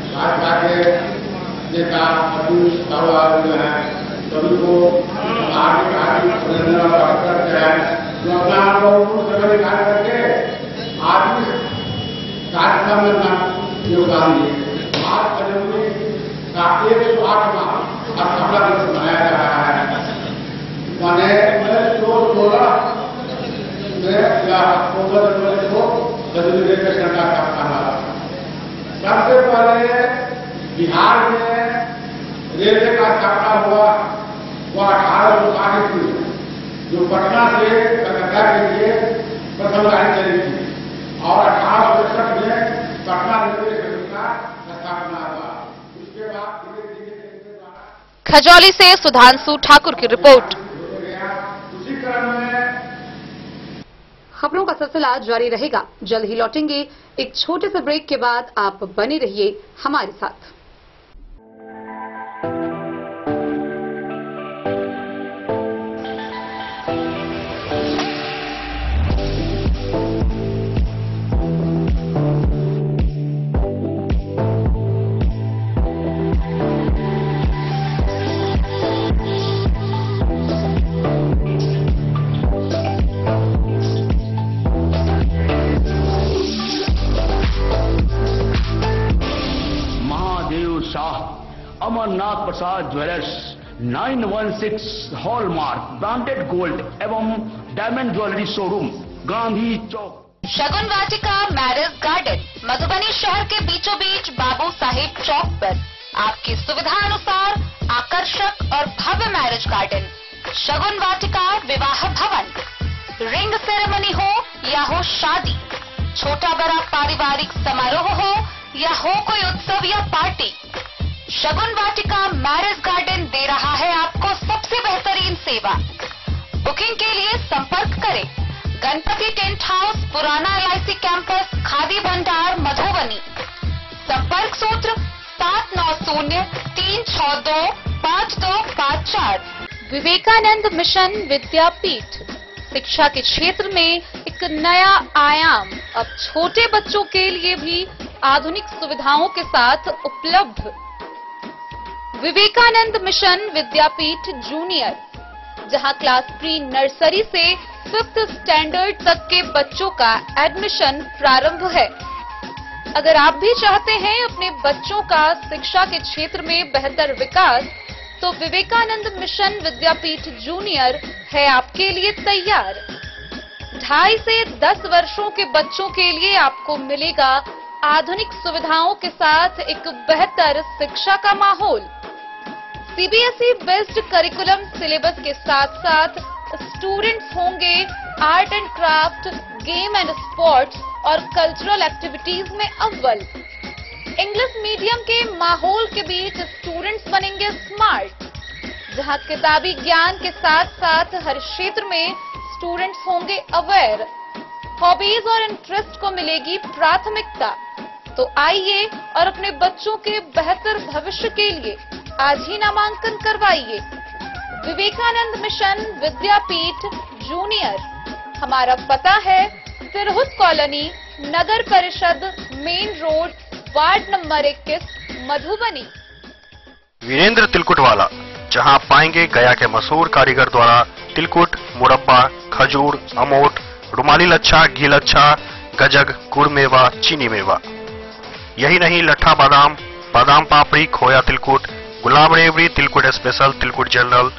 भाजपा के नेता सभी को आगे करते हैं जो अपना कार्य करके आज कार्यक्रम में योगदान दिए। आज जनवरी का 108वां स्थापना दिवस मनाया जा रहा है। मैंने 16 जनवरी को रेलवे स्टेशन का स्थापना। सबसे पहले बिहार में रेलवे का स्थापना हुआ वो 1860 में, जो पटना से कलकत्ता के लिए प्रथम गाड़ी चली थी और 1867 में पटना रेलवे स्टेशन का स्थापना हुआ। उसके बाद खजौली से सुधांशु ठाकुर की रिपोर्ट। उसी क्रम में खबरों का सिलसिला जारी रहेगा। जल्द ही लौटेंगे एक छोटे से ब्रेक के बाद। आप बने रहिए हमारे साथ। अमरनाथ प्रसाद ज्वेलर्स 916 हॉलमार्क ब्रांडेड गोल्ड एवं डायमंड ज्वेलरी शोरूम, गांधी चौक। शगुन वाटिका मैरिज गार्डन मधुबनी शहर के बीचों बीच बाबू साहेब चौक पर आपकी सुविधा अनुसार आकर्षक और भव्य मैरिज गार्डन। शगुन वाटिका विवाह भवन, रिंग सेरेमनी हो या हो शादी, छोटा बड़ा पारिवारिक समारोह हो या हो कोई उत्सव या पार्टी, शगुन वाटिका मैरिज गार्डन दे रहा है आपको सबसे बेहतरीन सेवा। बुकिंग के लिए संपर्क करें गणपति टेंट हाउस, पुराना LIC कैंपस, खादी भंडार, मधुबनी। संपर्क सूत्र 7903625254। विवेकानंद मिशन विद्यापीठ शिक्षा के क्षेत्र में एक नया आयाम अब छोटे बच्चों के लिए भी आधुनिक सुविधाओं के साथ उपलब्ध। विवेकानंद मिशन विद्यापीठ जूनियर, जहां क्लास प्री नर्सरी से 5th स्टैंडर्ड तक के बच्चों का एडमिशन प्रारंभ है। अगर आप भी चाहते हैं अपने बच्चों का शिक्षा के क्षेत्र में बेहतर विकास, तो विवेकानंद मिशन विद्यापीठ जूनियर है आपके लिए तैयार। 2.5 से 10 वर्षों के बच्चों के लिए आपको मिलेगा आधुनिक सुविधाओं के साथ एक बेहतर शिक्षा का माहौल। CBSE बेस्ड करिकुलम सिलेबस के साथ साथ स्टूडेंट्स होंगे art and craft, game and sports और कल्चरल एक्टिविटीज में अव्वल। इंग्लिश मीडियम के माहौल के बीच स्टूडेंट्स बनेंगे स्मार्ट, जहां किताबी ज्ञान के साथ साथ हर क्षेत्र में स्टूडेंट्स होंगे अवेयर। हॉबीज और इंटरेस्ट को मिलेगी प्राथमिकता। तो आइए और अपने बच्चों के बेहतर भविष्य के लिए आज ही नामांकन करवाइए। Vivekanand mission Vidyapeeth junior. हमारा पता है तिरहुत कॉलोनी, नगर परिषद, main road, ward number 21, Madhubani. Virendra tilkut वाला, जहां पाएंगे गया के मशहूर कारीगर द्वारा तिलकुट, मुरब्बा, खजूर, अमोट, रुमाली लच्छा, घी लच्छा, गजक, गुड़ मेवा, चीनी मेवा। यही नहीं, लट्ठा बादाम, बादाम पापड़ी, खोया तिलकुट, गुलाब रेवड़ी, तिलकुट स्पेशल, तिलकुट जनरल,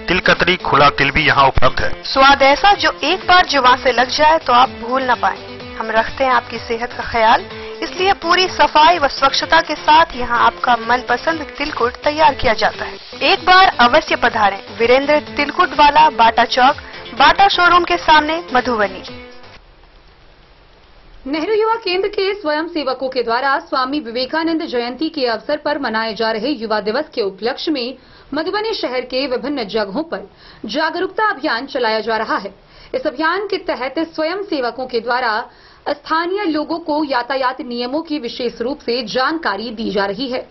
तिलकतरी, खुला तिल भी यहाँ उपलब्ध है। स्वाद ऐसा जो एक बार जुबान से लग जाए तो आप भूल न पाए। हम रखते हैं आपकी सेहत का ख्याल, इसलिए पूरी सफाई व स्वच्छता के साथ यहाँ आपका मनपसंद तिलकुट तैयार किया जाता है। एक बार अवश्य पधारें वीरेंद्र तिलकुट वाला, बाटा चौक, बाटा शोरूम के सामने, मधुबनी। नेहरू युवा केंद्र के स्वयं सेवकों के द्वारा स्वामी विवेकानंद जयंती के अवसर पर मनाए जा रहे युवा दिवस के उपलक्ष्य में मधुबनी शहर के विभिन्न जगहों पर जागरूकता अभियान चलाया जा रहा है। इस अभियान के तहत स्वयं सेवकों के द्वारा स्थानीय लोगों को यातायात नियमों की विशेष रूप से जानकारी दी जा रही है।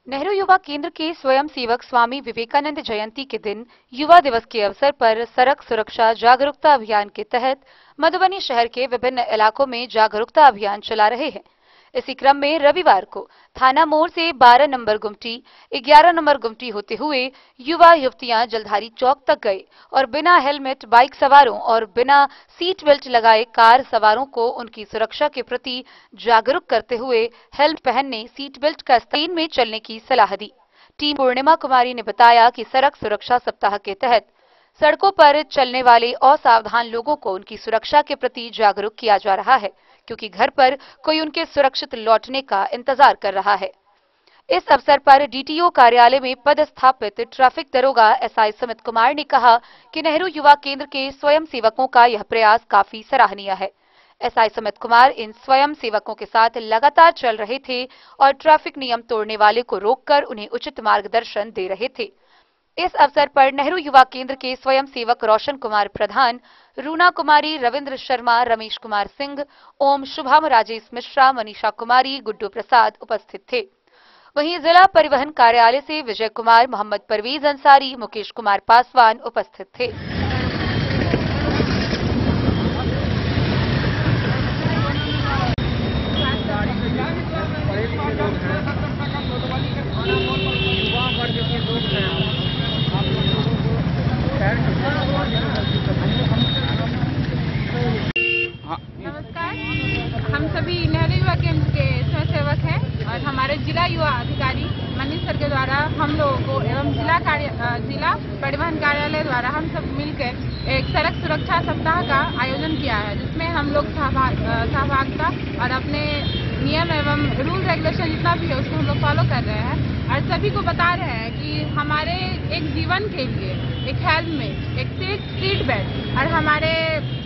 नेहरू युवा केंद्र के स्वयंसेवक स्वामी विवेकानंद जयंती के दिन युवा दिवस के अवसर पर सड़क सुरक्षा जागरूकता अभियान के तहत मधुबनी शहर के विभिन्न इलाकों में जागरूकता अभियान चला रहे हैं। इसी क्रम में रविवार को थाना मोड़ से 12 नंबर गुमटी 11 नंबर गुमटी होते हुए युवा युवतियां जलधारी चौक तक गए और बिना हेलमेट बाइक सवारों और बिना सीट बेल्ट लगाए कार सवारों को उनकी सुरक्षा के प्रति जागरूक करते हुए हेलमेट पहनने, सीट बेल्ट का इस्तेमाल में चलने की सलाह दी। टीम पूर्णिमा कुमारी ने बताया कि सड़क सुरक्षा सप्ताह के तहत सड़कों पर चलने वाले असावधान लोगों को उनकी सुरक्षा के प्रति जागरूक किया जा रहा है, क्योंकि घर पर कोई उनके सुरक्षित लौटने का इंतजार कर रहा है। इस अवसर पर डीटीओ कार्यालय में पदस्थापित ट्रैफिक दरोगा एसआई सुमित कुमार ने कहा कि नेहरू युवा केंद्र के स्वयं सेवकों का यह प्रयास काफी सराहनीय है। एसआई सुमित कुमार इन स्वयं सेवकों के साथ लगातार चल रहे थे और ट्रैफिक नियम तोड़ने वाले को रोककर उन्हें उचित मार्गदर्शन दे रहे थे। इस अवसर पर नेहरू युवा केंद्र के स्वयं सेवक रोशन कुमार प्रधान, रूना कुमारी, रविंद्र शर्मा, रमेश कुमार सिंह, ओम शुभम, राजेश मिश्रा, मनीषा कुमारी, गुड्डू प्रसाद उपस्थित थे। वहीं जिला परिवहन कार्यालय से विजय कुमार, मोहम्मद परवेज अंसारी, मुकेश कुमार पासवान उपस्थित थे। नमस्कार, हम सभी नेहरू युवा केंद्र के स्वयंसेवक हैं और हमारे जिला युवा अधिकारी मनीष सर के द्वारा हम लोगों को एवं जिला परिवहन कार्यालय द्वारा हम सब मिलकर एक सड़क सुरक्षा सप्ताह का आयोजन किया है, जिसमें हम लोग सहभागिता और अपने नियम एवं रूल रेगुलेशन जितना भी है उसको हम लोग फॉलो कर रहे हैं और सभी को बता रहे हैं कि हमारे एक जीवन के लिए एक हेलमेट, एक सीट बेल्ट और हमारे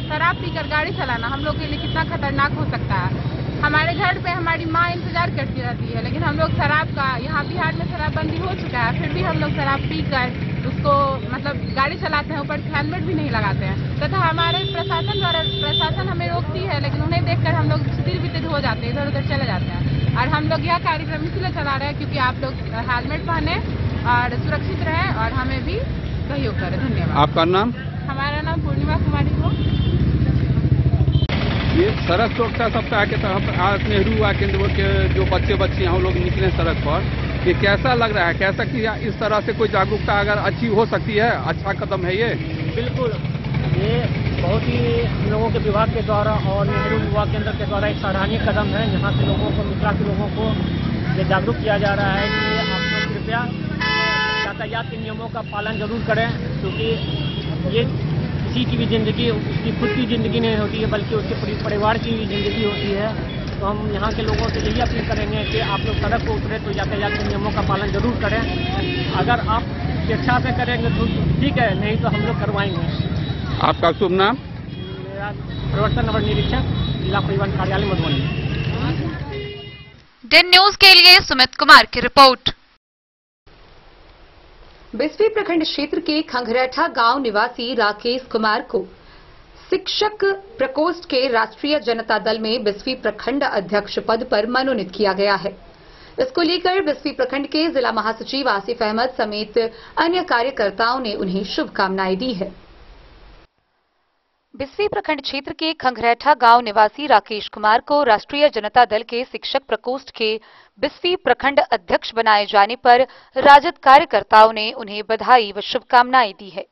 शराब पीकर गाड़ी चलाना हम लोग के लिए कितना खतरनाक हो सकता है। हमारे घर पे हमारी माँ इंतजार करती रहती है, लेकिन हम लोग शराब का, यहाँ बिहार में शराबबंदी हो चुका है, फिर भी हम लोग शराब पीकर उसको गाड़ी चलाते हैं, ऊपर हेलमेट भी नहीं लगाते हैं तथा हमारे प्रशासन हमें रोकती है, लेकिन उन्हें देखकर हम लोग शिथिल विथिल हो जाते हैं, इधर उधर चले जाते हैं। और हम लोग यह कार्यक्रम इसलिए चला रहे हैं क्योंकि आप लोग हेलमेट पहने और सुरक्षित रहें और हमें भी सहयोग करें। धन्यवाद। आपका नाम? हमारा नाम पूर्णिमा कुमारी हो। ये सड़क सुरक्षा सप्ताह के तहत आज नेहरू युवा केंद्र के जो बच्चे बच्चियां हम लोग निकले सड़क पर, ये कैसा लग रहा है? कैसा कि इस तरह से कोई जागरूकता अगर अच्छी हो सकती है, अच्छा कदम है ये? बिल्कुल, ये बहुत ही हम लोगों के विभाग के द्वारा और नेहरू युवा केंद्र के द्वारा एक सराहनीय कदम है। यहाँ के लोगों को, मिथिला के लोगों को ये जागरूक किया जा रहा है कि आप लोग कृपया यातायात के नियमों का पालन जरूर करें, क्योंकि ये किसी की भी जिंदगी उसकी खुद की जिंदगी नहीं होती है, बल्कि उसके पूरी परिवार की जिंदगी होती है। तो हम यहाँ के लोगों से यही अपील करेंगे कि आप लोग सड़क को उतरे तो यातायात के नियमों का पालन जरूर करें। अगर आप स्वेच्छा से करेंगे तो ठीक है, नहीं तो हम लोग करवाएंगे। आपका शुभ नाम? मेरा प्रवर्तन नगर निरीक्षक, जिला परिवहन कार्यालय मधुबनी। डेन न्यूज के लिए सुमित कुमार की रिपोर्ट। बिस्फी प्रखंड क्षेत्र के खंघरैठा गांव निवासी राकेश कुमार को शिक्षक प्रकोष्ठ के राष्ट्रीय जनता दल में बिस्फी प्रखंड अध्यक्ष पद पर मनोनीत किया गया है। इसको लेकर बिस्फी प्रखंड के जिला महासचिव आसिफ अहमद समेत अन्य कार्यकर्ताओं ने उन्हें शुभकामनाएं दी है। बिस्फी प्रखंड क्षेत्र के खंघरैठा गांव निवासी राकेश कुमार को राष्ट्रीय जनता दल के शिक्षक प्रकोष्ठ के बिस्फी प्रखंड अध्यक्ष बनाए जाने पर राजद कार्यकर्ताओं ने उन्हें बधाई व शुभकामनाएं दी है।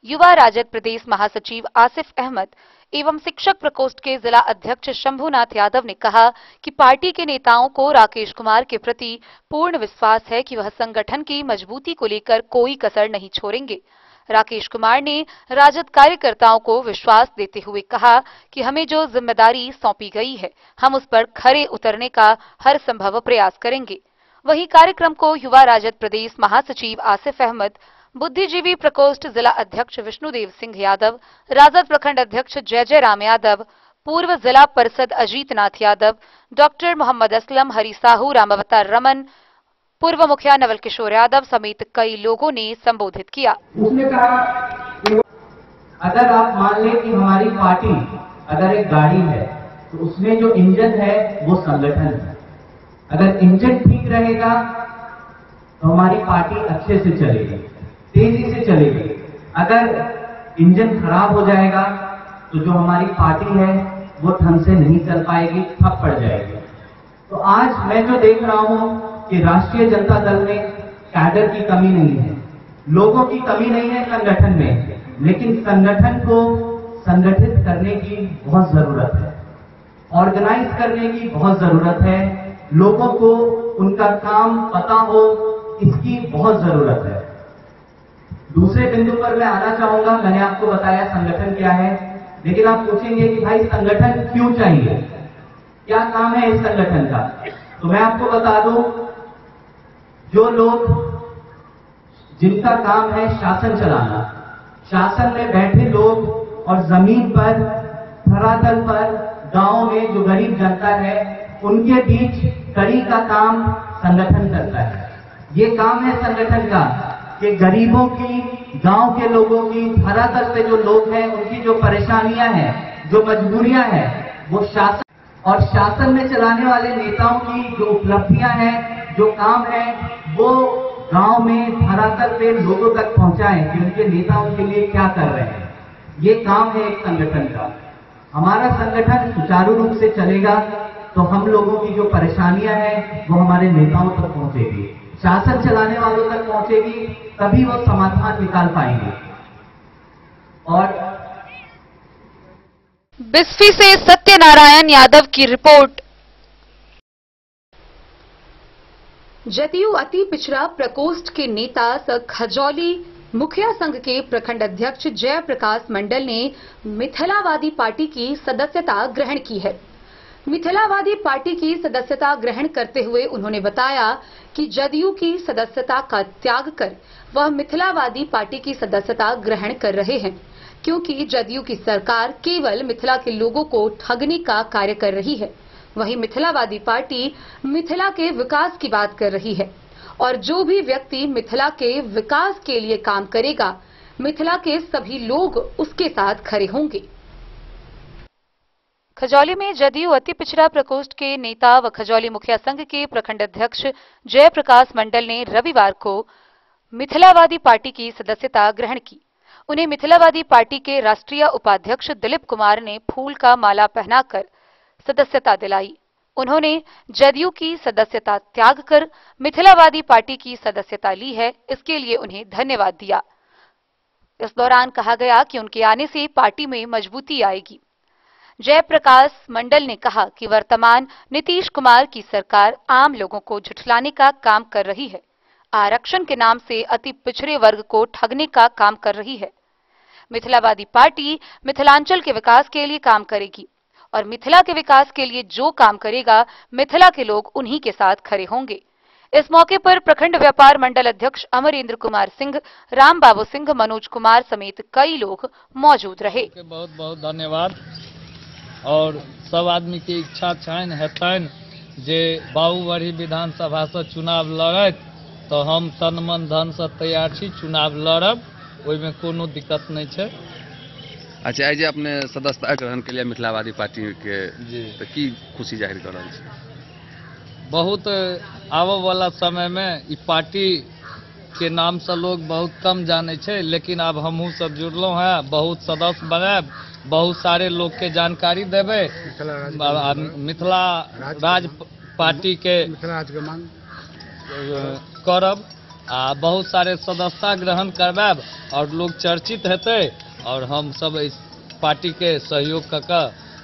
युवा राजद प्रदेश महासचिव आसिफ अहमद एवं शिक्षक प्रकोष्ठ के जिला अध्यक्ष शंभुनाथ यादव ने कहा कि पार्टी के नेताओं को राकेश कुमार के प्रति पूर्ण विश्वास है कि वह संगठन की मजबूती को लेकर कोई कसर नहीं छोड़ेंगे। राकेश कुमार ने राजद कार्यकर्ताओं को विश्वास देते हुए कहा कि हमें जो जिम्मेदारी सौंपी गई है, हम उस पर खरे उतरने का हर संभव प्रयास करेंगे। वहीं कार्यक्रम को युवा राजद प्रदेश महासचिव आसिफ अहमद, बुद्धिजीवी प्रकोष्ठ जिला अध्यक्ष विष्णुदेव सिंह यादव, राजद प्रखंड अध्यक्ष जय जय राम यादव, पूर्व जिला परिषद अजीत नाथ यादव, डॉक्टर मोहम्मद असलम, हरि साहू, रामावतार रमन, पूर्व मुखिया नवल किशोर यादव समेत कई लोगों ने संबोधित किया। उसने कहा कि अगर आप मान लें कि हमारी पार्टी अगर एक गाड़ी है तो उसमें जो इंजन है वो संगठन है। अगर इंजन ठीक रहेगा तो हमारी पार्टी अच्छे से चलेगी, तेजी से चलेगी। अगर इंजन खराब हो जाएगा तो जो हमारी पार्टी है वो ढंग से नहीं चल पाएगी, ठप पड़ जाएगी। तो आज मैं जो देख रहा हूं कि राष्ट्रीय जनता दल में कैडर की कमी नहीं है, लोगों की कमी नहीं है संगठन में, लेकिन संगठन को संगठित करने की बहुत जरूरत है, ऑर्गेनाइज करने की बहुत जरूरत है, लोगों को उनका काम पता हो इसकी बहुत जरूरत है। दूसरे बिंदु पर मैं आना चाहूंगा, मैंने आपको बताया संगठन क्या है, लेकिन आप पूछेंगे कि भाई संगठन क्यों चाहिए, क्या काम है इस संगठन का? तो मैं आपको बता दूं, जो लोग जिनका काम है शासन चलाना, शासन में बैठे लोग और जमीन पर, धरातल पर, गांव में जो गरीब जनता है उनके बीच कड़ी का काम संगठन करता है। ये काम है संगठन का कि गरीबों की, गांव के लोगों की, धरातल पे जो लोग हैं उनकी जो परेशानियां हैं, जो मजबूरियां हैं, वो शासन और शासन में चलाने वाले नेताओं की जो उपलब्धियां हैं, जो काम है, वो गांव में, धरातल पे लोगों तक पहुंचाएं कि उनके नेता उनके लिए क्या कर रहे हैं। ये काम है एक संगठन का। हमारा संगठन सुचारू रूप से चलेगा तो हम लोगों की जो परेशानियां हैं वो हमारे नेताओं तक पहुंचेगी, शासन चलाने वालों तक पहुंचेगी, तभी वो समाधान निकाल पाएंगे। और बिस्फी से सत्यनारायण यादव की रिपोर्ट। जदयू अति पिछड़ा प्रकोष्ठ के नेता स खजौली मुखिया संघ के प्रखंड अध्यक्ष जयप्रकाश मंडल ने मिथिलावादी पार्टी की सदस्यता ग्रहण की है। मिथिलावादी पार्टी की सदस्यता ग्रहण करते हुए उन्होंने बताया कि जदयू की सदस्यता का त्याग कर वह मिथिलावादी पार्टी की सदस्यता ग्रहण कर रहे हैं, क्योंकि जदयू की सरकार केवल मिथिला के लोगों को ठगने का कार्य कर रही है। वहीं मिथिलावादी पार्टी मिथिला के विकास की बात कर रही है और जो भी व्यक्ति मिथिला के विकास के लिए काम करेगा, मिथिला के सभी लोग उसके साथ खड़े होंगे। खजौली में जदयू अति पिछड़ा प्रकोष्ठ के नेता व खजौली मुखिया संघ के प्रखंड अध्यक्ष जयप्रकाश मंडल ने रविवार को मिथिलावादी पार्टी की सदस्यता ग्रहण की। उन्हें मिथिलावादी पार्टी के राष्ट्रीय उपाध्यक्ष दिलीप कुमार ने फूल का माला पहनाकर सदस्यता दिलाई। उन्होंने जदयू की सदस्यता त्याग कर मिथिलावादी पार्टी की सदस्यता ली है, इसके लिए उन्हें धन्यवाद दिया। इस दौरान कहा गया कि उनके आने से पार्टी में मजबूती आएगी। जयप्रकाश मंडल ने कहा कि वर्तमान नीतीश कुमार की सरकार आम लोगों को झुठलाने का काम कर रही है, आरक्षण के नाम से अति पिछड़े वर्ग को ठगने का काम कर रही है। मिथिलावादी पार्टी मिथिलांचल के विकास के लिए काम करेगी और मिथिला के विकास के लिए जो काम करेगा, मिथिला के लोग उन्हीं के साथ खड़े होंगे। इस मौके पर प्रखंड व्यापार मंडल अध्यक्ष अमरेंद्र कुमार सिंह, राम बाबू सिंह, मनोज कुमार समेत कई लोग मौजूद रहे। बहुत बहुत धन्यवाद। और सब आदमी की इच्छा छनि हेतनि जे बाबूबढ़ी विधानसभा से चुनाव लड़त तो हम तन मन धन से तैयार छी, चुनाव लड़ब, ओहिमे कोनो दिक्कत नहीं है। अच्छा, आज अपने सदस्यता ग्रहण के लिए मिथिलावादी पार्टी के तो की खुशी जाहिर कर रहा है? बहुत आबो वाला समय में ई पार्टी के नाम से लोग बहुत कम जाने छे, लेकिन अब हमहू सब जुड़लों हैं, बहुत सदस्य बनाब, बहुत सारे लोग के जानकारी देवे, मिथिला राज पार्टी के करब आ बहुत सारे सदस्यता ग्रहण करवाब और लोग चर्चित हेते और हम सब इस पार्टी के सहयोग करके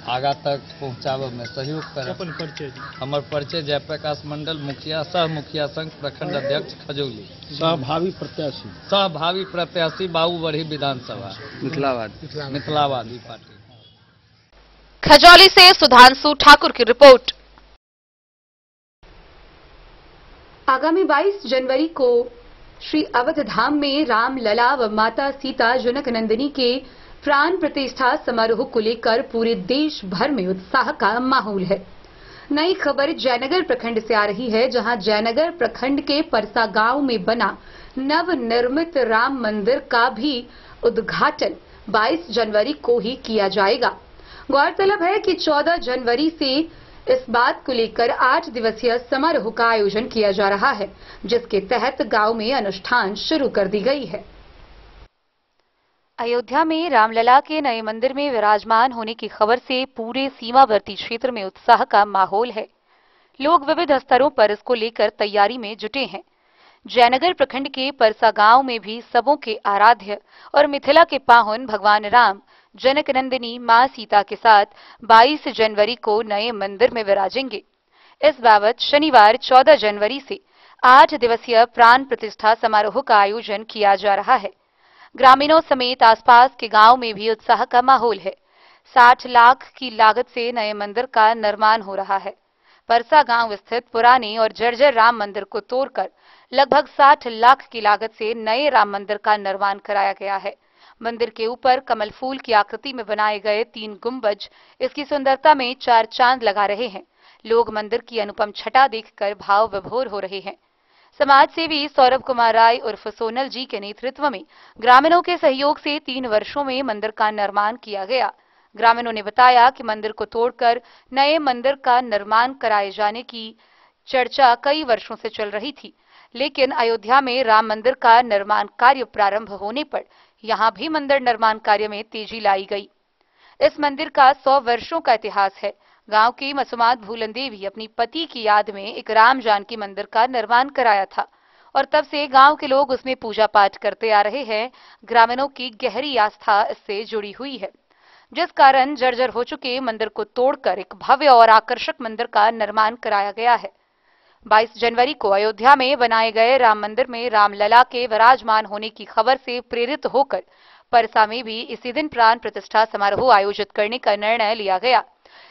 आगा तक पहुँचावे में सहयोग करें। हमार परिचय जयप्रकाश मंडल, मुखिया सह मुखिया संघ प्रखंड अध्यक्ष खजौली, सहभावी प्रत्याशी बाबूबढ़ी विधानसभा मिथिलावादी पार्टी। खजौली से सुधांशु ठाकुर की रिपोर्ट। आगामी 22 जनवरी को श्री अवध धाम में राम लला व माता सीता जनक नंदिनी के प्राण प्रतिष्ठा समारोह को लेकर पूरे देश भर में उत्साह का माहौल है। नई खबर जयनगर प्रखंड से आ रही है, जहां जयनगर प्रखंड के परसा गांव में बना नवनिर्मित राम मंदिर का भी उद्घाटन 22 जनवरी को ही किया जाएगा। गौरतलब है कि 14 जनवरी से इस बात को लेकर 8 दिवसीय समारोह का आयोजन किया जा रहा है, जिसके तहत गांव में अनुष्ठान शुरू कर दी गई है। अयोध्या में रामलला के नए मंदिर में विराजमान होने की खबर से पूरे सीमावर्ती क्षेत्र में उत्साह का माहौल है। लोग विविध स्तरों पर इसको लेकर तैयारी में जुटे हैं। जयनगर प्रखंड के परसा गांव में भी सबों के आराध्य और मिथिला के पाहुन भगवान राम जनक नंदिनी मां सीता के साथ 22 जनवरी को नए मंदिर में विराजेंगे। इस बाबत शनिवार 14 जनवरी से 8 दिवसीय प्राण प्रतिष्ठा समारोह का आयोजन किया जा रहा है। ग्रामीणों समेत आसपास के गांव में भी उत्साह का माहौल है। 60 लाख की लागत से नए मंदिर का निर्माण हो रहा है। परसा गांव स्थित पुराने और जर्जर राम मंदिर को तोड़कर लगभग 60 लाख की लागत से नए राम मंदिर का निर्माण कराया गया है। मंदिर के ऊपर कमल फूल की आकृति में बनाए गए 3 गुंबज इसकी सुंदरता में 4 चांद लगा रहे हैं। लोग मंदिर की अनुपम छटा देखकर भाव विभोर हो रहे हैं। समाज सेवी सौरभ कुमार राय उर्फ सोनल जी के नेतृत्व में ग्रामीणों के सहयोग से 3 वर्षों में मंदिर का निर्माण किया गया। ग्रामीणों ने बताया कि मंदिर को तोड़कर नए मंदिर का निर्माण कराए जाने की चर्चा कई वर्षों से चल रही थी, लेकिन अयोध्या में राम मंदिर का निर्माण कार्य प्रारंभ होने पर यहां भी मंदिर निर्माण कार्य में तेजी लाई गई। इस मंदिर का 100 वर्षों का इतिहास है। गांव की मसुमात भूलन देवी अपनी पति की याद में एक राम जानकी मंदिर का निर्माण कराया था और तब से गांव के लोग उसमें पूजा पाठ करते आ रहे हैं। ग्रामीणों की गहरी आस्था इससे जुड़ी हुई है, जिस कारण जर्जर हो चुके मंदिर को तोड़कर एक भव्य और आकर्षक मंदिर का निर्माण कराया गया है। 22 जनवरी को अयोध्या में बनाए गए राम मंदिर में रामलला के विराजमान होने की खबर से प्रेरित होकर परसा में भी इसी दिन प्राण प्रतिष्ठा समारोह आयोजित करने का निर्णय लिया गया।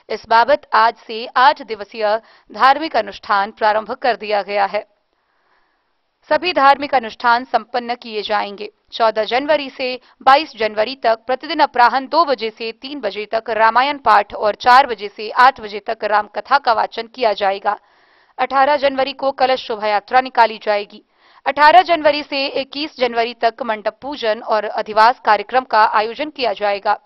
इस बाबत आज से 8 दिवसीय धार्मिक अनुष्ठान प्रारंभ कर दिया गया है। सभी धार्मिक अनुष्ठान संपन्न किए जाएंगे। 14 जनवरी से 22 जनवरी तक प्रतिदिन अपराह्न 2 बजे से 3 बजे तक रामायण पाठ और 4 बजे से 8 बजे तक राम कथा का वाचन किया जाएगा। 18 जनवरी को कलश शोभा यात्रा निकाली जाएगी। 18 जनवरी से 21 जनवरी तक मंडप पूजन और अधिवास कार्यक्रम का आयोजन किया जाएगा।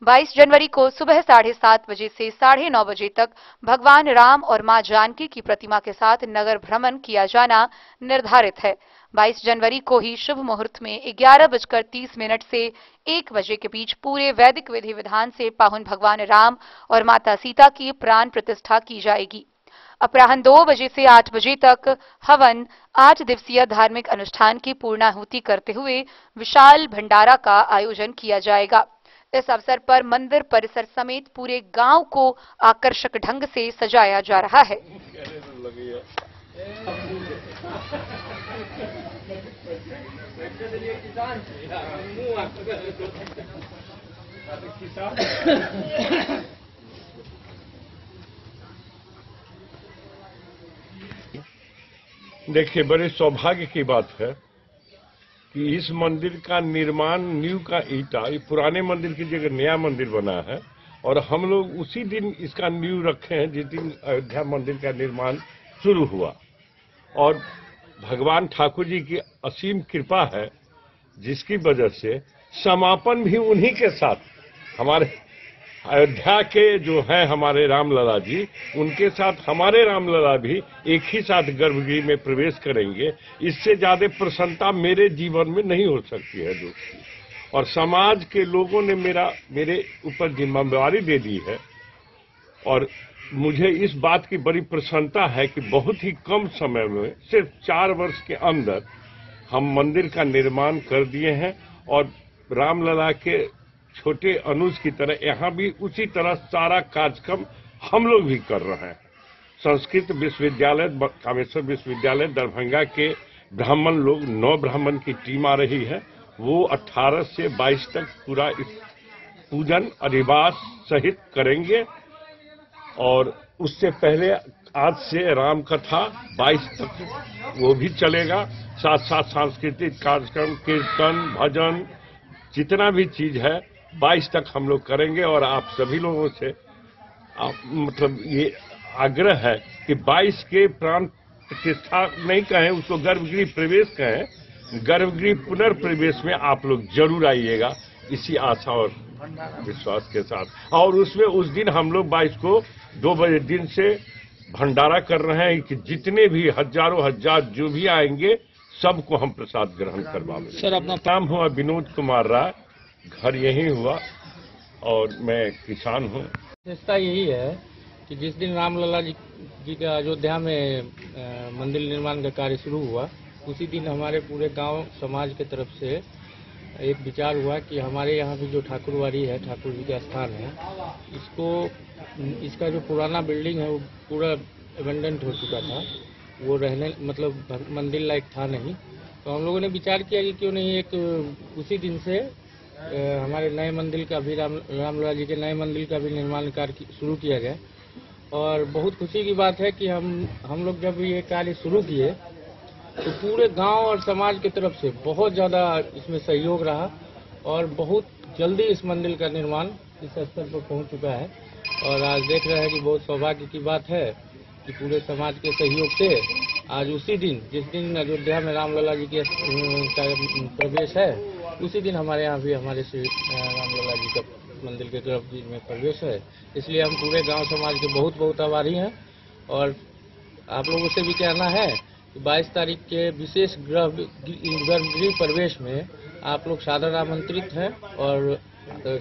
22 जनवरी को सुबह 7:30 बजे से 9:30 बजे तक भगवान राम और मां जानकी की प्रतिमा के साथ नगर भ्रमण किया जाना निर्धारित है। 22 जनवरी को ही शुभ मुहूर्त में 11:30 से 1 बजे के बीच पूरे वैदिक विधि विधान से पाहुन भगवान राम और माता सीता की प्राण प्रतिष्ठा की जाएगी। अपराह्न 2 बजे से 8 बजे तक हवन 8 दिवसीय धार्मिक अनुष्ठान की पूर्णाहुति करते हुए विशाल भंडारा का आयोजन किया जाएगा। इस अवसर पर मंदिर परिसर समेत पूरे गांव को आकर्षक ढंग से सजाया जा रहा है। देखिए, बड़े सौभाग्य की बात है कि इस मंदिर का निर्माण नींव का ईंटा पुराने मंदिर की जगह नया मंदिर बना है और हम लोग उसी दिन इसका नींव रखे हैं जिस दिन अयोध्या मंदिर का निर्माण शुरू हुआ। और भगवान ठाकुर जी की असीम कृपा है, जिसकी वजह से समापन भी उन्हीं के साथ हमारे अयोध्या के जो है हमारे रामलला जी, उनके साथ हमारे रामलला भी एक ही साथ गर्भगृह में प्रवेश करेंगे। इससे ज्यादा प्रसन्नता मेरे जीवन में नहीं हो सकती है दोस्तों। और समाज के लोगों ने मेरे ऊपर जिम्मेदारी दे दी है और मुझे इस बात की बड़ी प्रसन्नता है कि बहुत ही कम समय में, सिर्फ 4 वर्ष के अंदर हम मंदिर का निर्माण कर दिए हैं और रामलला के छोटे अनुज की तरह यहाँ भी उसी तरह सारा कार्यक्रम हम लोग भी कर रहे हैं। संस्कृत विश्वविद्यालय, कामेश्वर विश्वविद्यालय दरभंगा के ब्राह्मण लोग 9 ब्राह्मण की टीम आ रही है। वो 18 से 22 तक पूरा इस पूजन अधिवास सहित करेंगे और उससे पहले आज से राम कथा 22 तक वो भी चलेगा। साथ साथ सांस्कृतिक कार्यक्रम, कीर्तन, भजन, जितना भी चीज है 22 तक हम लोग करेंगे। और आप सभी लोगों से मतलब ये आग्रह है कि 22 के प्राण प्रतिष्ठा नहीं कहें, उसको गर्भगृह प्रवेश कहें, गर्भगृह पुनर्प्रवेश में आप लोग जरूर आइएगा, इसी आशा और विश्वास के साथ। और उसमें उस दिन हम लोग 22 को 2 बजे दिन से भंडारा कर रहे हैं कि जितने भी हजारों हजार जो भी आएंगे सबको हम प्रसाद ग्रहण करवाएंगे। सर, अपना नाम हुआ विनोद कुमार राय, घर यही हुआ और मैं किसान हूँ। विशेषता यही है कि जिस दिन रामलला जी का अयोध्या में मंदिर निर्माण का कार्य शुरू हुआ, उसी दिन हमारे पूरे गांव समाज के तरफ से एक विचार हुआ कि हमारे यहाँ भी जो ठाकुरवाड़ी है, ठाकुर जी का स्थान है, इसका जो पुराना बिल्डिंग है वो पूरा एबेंडेंट हो चुका था, वो रहने मतलब मंदिर लायक था नहीं। तो हम लोगों ने विचार किया कि क्यों नहीं एक उसी दिन से हमारे नए मंदिर का भी रामलला जी के नए मंदिर का भी निर्माण कार्य शुरू किया गया। और बहुत खुशी की बात है कि हम लोग जब ये कार्य शुरू किए तो पूरे गांव और समाज की तरफ से बहुत ज़्यादा इसमें सहयोग रहा और बहुत जल्दी इस मंदिर का निर्माण इस स्तर पर पहुंच चुका है। और आज देख रहे हैं कि बहुत सौभाग्य की बात है कि पूरे समाज के सहयोग से आज उसी दिन जिस दिन अयोध्या में रामलला जी के प्रवेश है, उसी दिन हमारे यहाँ भी हमारे श्री रामलला जी का मंदिर के तरफ जी में प्रवेश है। इसलिए हम पूरे गांव समाज के बहुत बहुत आभारी हैं। और आप लोगों से भी कहना है कि 22 तारीख के विशेष गर्भगृह प्रवेश में आप लोग सादर आमंत्रित हैं और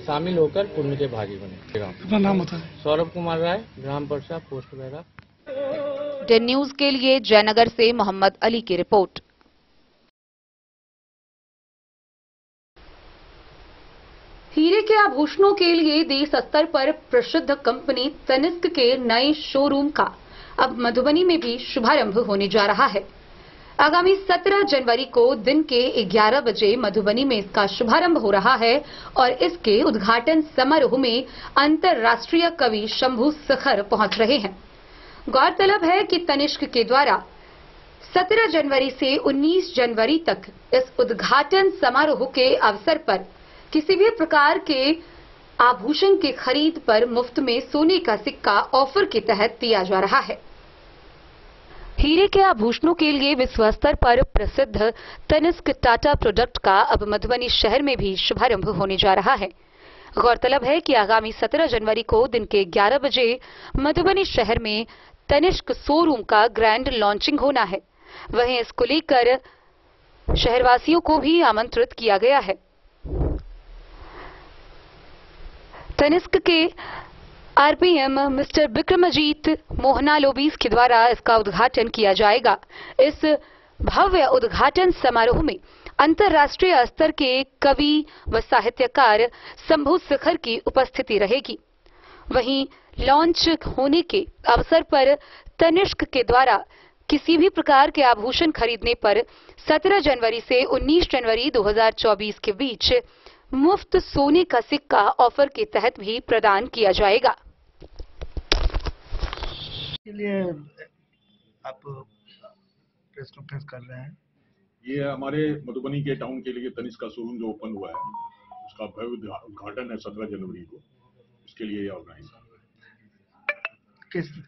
शामिल होकर पुण्य के भागी बने। अपना नाम बताएं। सौरभ कुमार राय, ग्राम परसा, पोस्ट बैरा। 10 न्यूज के लिए जयनगर से मोहम्मद अली की रिपोर्ट। हीरे के आभूषणों के लिए देश स्तर पर प्रसिद्ध कंपनी तनिष्क के नए शोरूम का अब मधुबनी में भी शुभारंभ होने जा रहा है। आगामी 17 जनवरी को दिन के 11 बजे मधुबनी में इसका शुभारंभ हो रहा है और इसके उद्घाटन समारोह में अंतर्राष्ट्रीय कवि शंभू शिखर पहुंच रहे हैं। गौरतलब है कि तनिष्क के द्वारा 17 जनवरी से 19 जनवरी तक इस उद्घाटन समारोह के अवसर पर किसी भी प्रकार के आभूषण के खरीद पर मुफ्त में सोने का सिक्का ऑफर के तहत दिया जा रहा है। हीरे के आभूषणों के लिए विश्व स्तर पर प्रसिद्ध तनिष्क टाटा प्रोडक्ट का अब मधुबनी शहर में भी शुभारंभ होने जा रहा है। गौरतलब है कि आगामी 17 जनवरी को दिन के 11 बजे मधुबनी शहर में तनिष्क शोरूम का ग्रैंड लॉन्चिंग होना है। वहीं इसको लेकर शहरवासियों को भी आमंत्रित किया गया है। तनिष्क के आरपीएम मिस्टर विक्रमजीत मोहनालोबीस के द्वारा इसका उद्घाटन किया जाएगा। इस भव्य उद्घाटन समारोह में अंतर्राष्ट्रीय स्तर के कवि व साहित्यकार शंभू शिखर की उपस्थिति रहेगी। वहीं लॉन्च होने के अवसर पर तनिष्क के द्वारा किसी भी प्रकार के आभूषण खरीदने पर 17 जनवरी से 19 जनवरी 2024 के बीच मुफ्त सोने का सिक्का ऑफर के तहत भी प्रदान किया जाएगा। के लिए आप प्रेस कॉन्फ्रेंस कर रहे हैं। ये हमारे मधुबनी के टाउन के लिए तनिष्क का शोरूम जो ओपन हुआ है, उसका भव्य उद्घाटन है 17 जनवरी को। इसके लिए ये ऑर्गेनाइज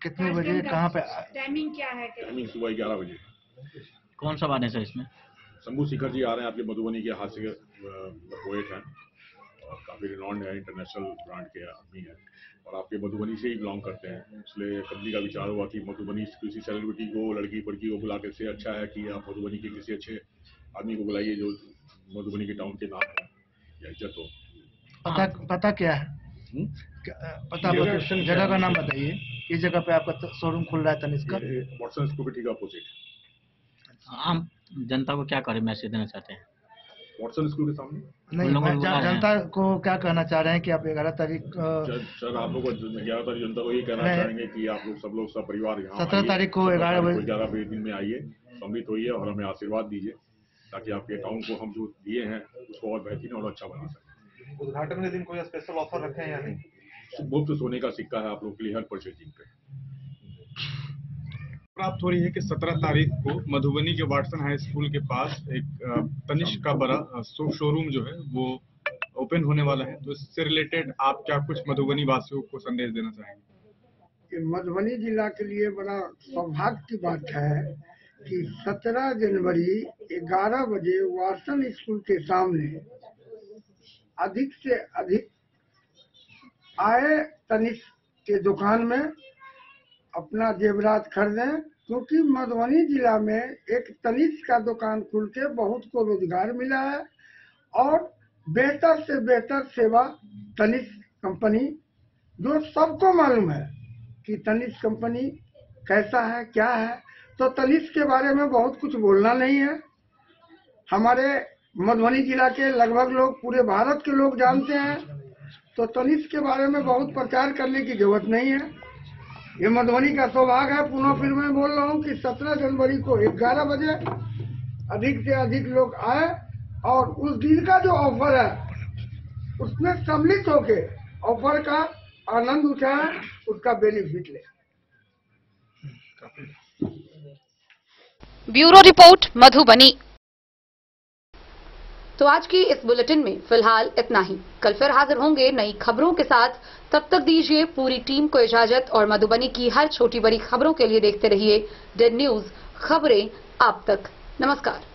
कितने बजे, कहाँ पे, टाइमिंग क्या है? टाइमिंग सुबह 11 बजे। कौन सा वाहन है सर इसमें? शंभू शिखर जी आ रहे हैं, आपके मधुबनी के हास्य पोएट हैं और काफी रिनॉन्ड है, इंटरनेशनल ब्रांड के आदमी हैं और आपके मधुबनी से ही बिलोंग करते हैं। इसलिए कंपनी का विचार हुआ कि मधुबनी किसी सेलिब्रिटी को, लड़की पड़की को बुला के से अच्छा है कि आप मधुबनी के किसी अच्छे आदमी को बुलाइए जो मधुबनी के टाउन के नाम हो या इज्जत हो। पता क्या है? पता जगह का नाम बताइए। किस जगह पे आपका शोरूम खुल रहा है तनिष्क का? वाटसन स्कूल के ठीक अपोजिट। आम जनता को क्या करे मैसेज देना चाहते हैं? वाटसन स्कूल के सामने नहीं, जनता को क्या कहना चाह रहे हैं कि आप 11 तारीख सर आप लोग 11 तारीख जनता को ये कहना चाहेंगे कि आप लोग सब परिवार यहाँ 17 तारीख को 11 बजे दिन में आइए, सम्मिलित होइए और हमें आशीर्वाद दीजिए ताकि आपके अकाउंट को हम जो दिए हैं उसको और बेहतरीन और अच्छा बना सकें। उद्घाटन के दिन कोई स्पेशल ऑफर रखे हैं या नहीं? मुफ्त सोने का सिक्का है आप लोग के लिए हर परचेजिंग पे। प्राप्त हो रही है कि 17 तारीख को मधुबनी के वाटसन हाई स्कूल के पास एक तनिष्क का बड़ा शोरूम जो है वो ओपन होने वाला है। तो इससे रिलेटेड आप क्या कुछ मधुबनी वासियों को संदेश देना चाहेंगे? मधुबनी जिला के लिए बड़ा सौभाग्य की बात है कि 17 जनवरी 11 बजे वाटसन स्कूल के सामने अधिक से अधिक आए तनिष्क के दुकान में अपना जेवरात खरीदें, क्योंकि मधुबनी जिला में एक तनिष्क का दुकान खुल के बहुत को रोजगार मिला है और बेहतर से बेहतर सेवा तनिष्क कंपनी, जो सबको मालूम है कि तनिष्क कंपनी कैसा है क्या है, तो तनिष्क के बारे में बहुत कुछ बोलना नहीं है। हमारे मधुबनी जिला के लगभग लोग, पूरे भारत के लोग जानते हैं, तो तनिष्क के बारे में बहुत प्रचार करने की जरूरत नहीं है। ये मधुबनी का सौभाग्य है। पुनः फिर मैं बोल रहा हूँ कि 17 जनवरी को 11 बजे अधिक से अधिक लोग आए और उस दिन का जो ऑफर है उसमें सम्मिलित होके ऑफर का आनंद उठाएं, उसका बेनिफिट लें। Bureau report Madhubani. तो आज की इस बुलेटिन में फिलहाल इतना ही। कल फिर हाजिर होंगे नई खबरों के साथ। तब तक दीजिए पूरी टीम को इजाजत और मधुबनी की हर छोटी बड़ी खबरों के लिए देखते रहिए डेड न्यूज, खबरें आप तक। नमस्कार।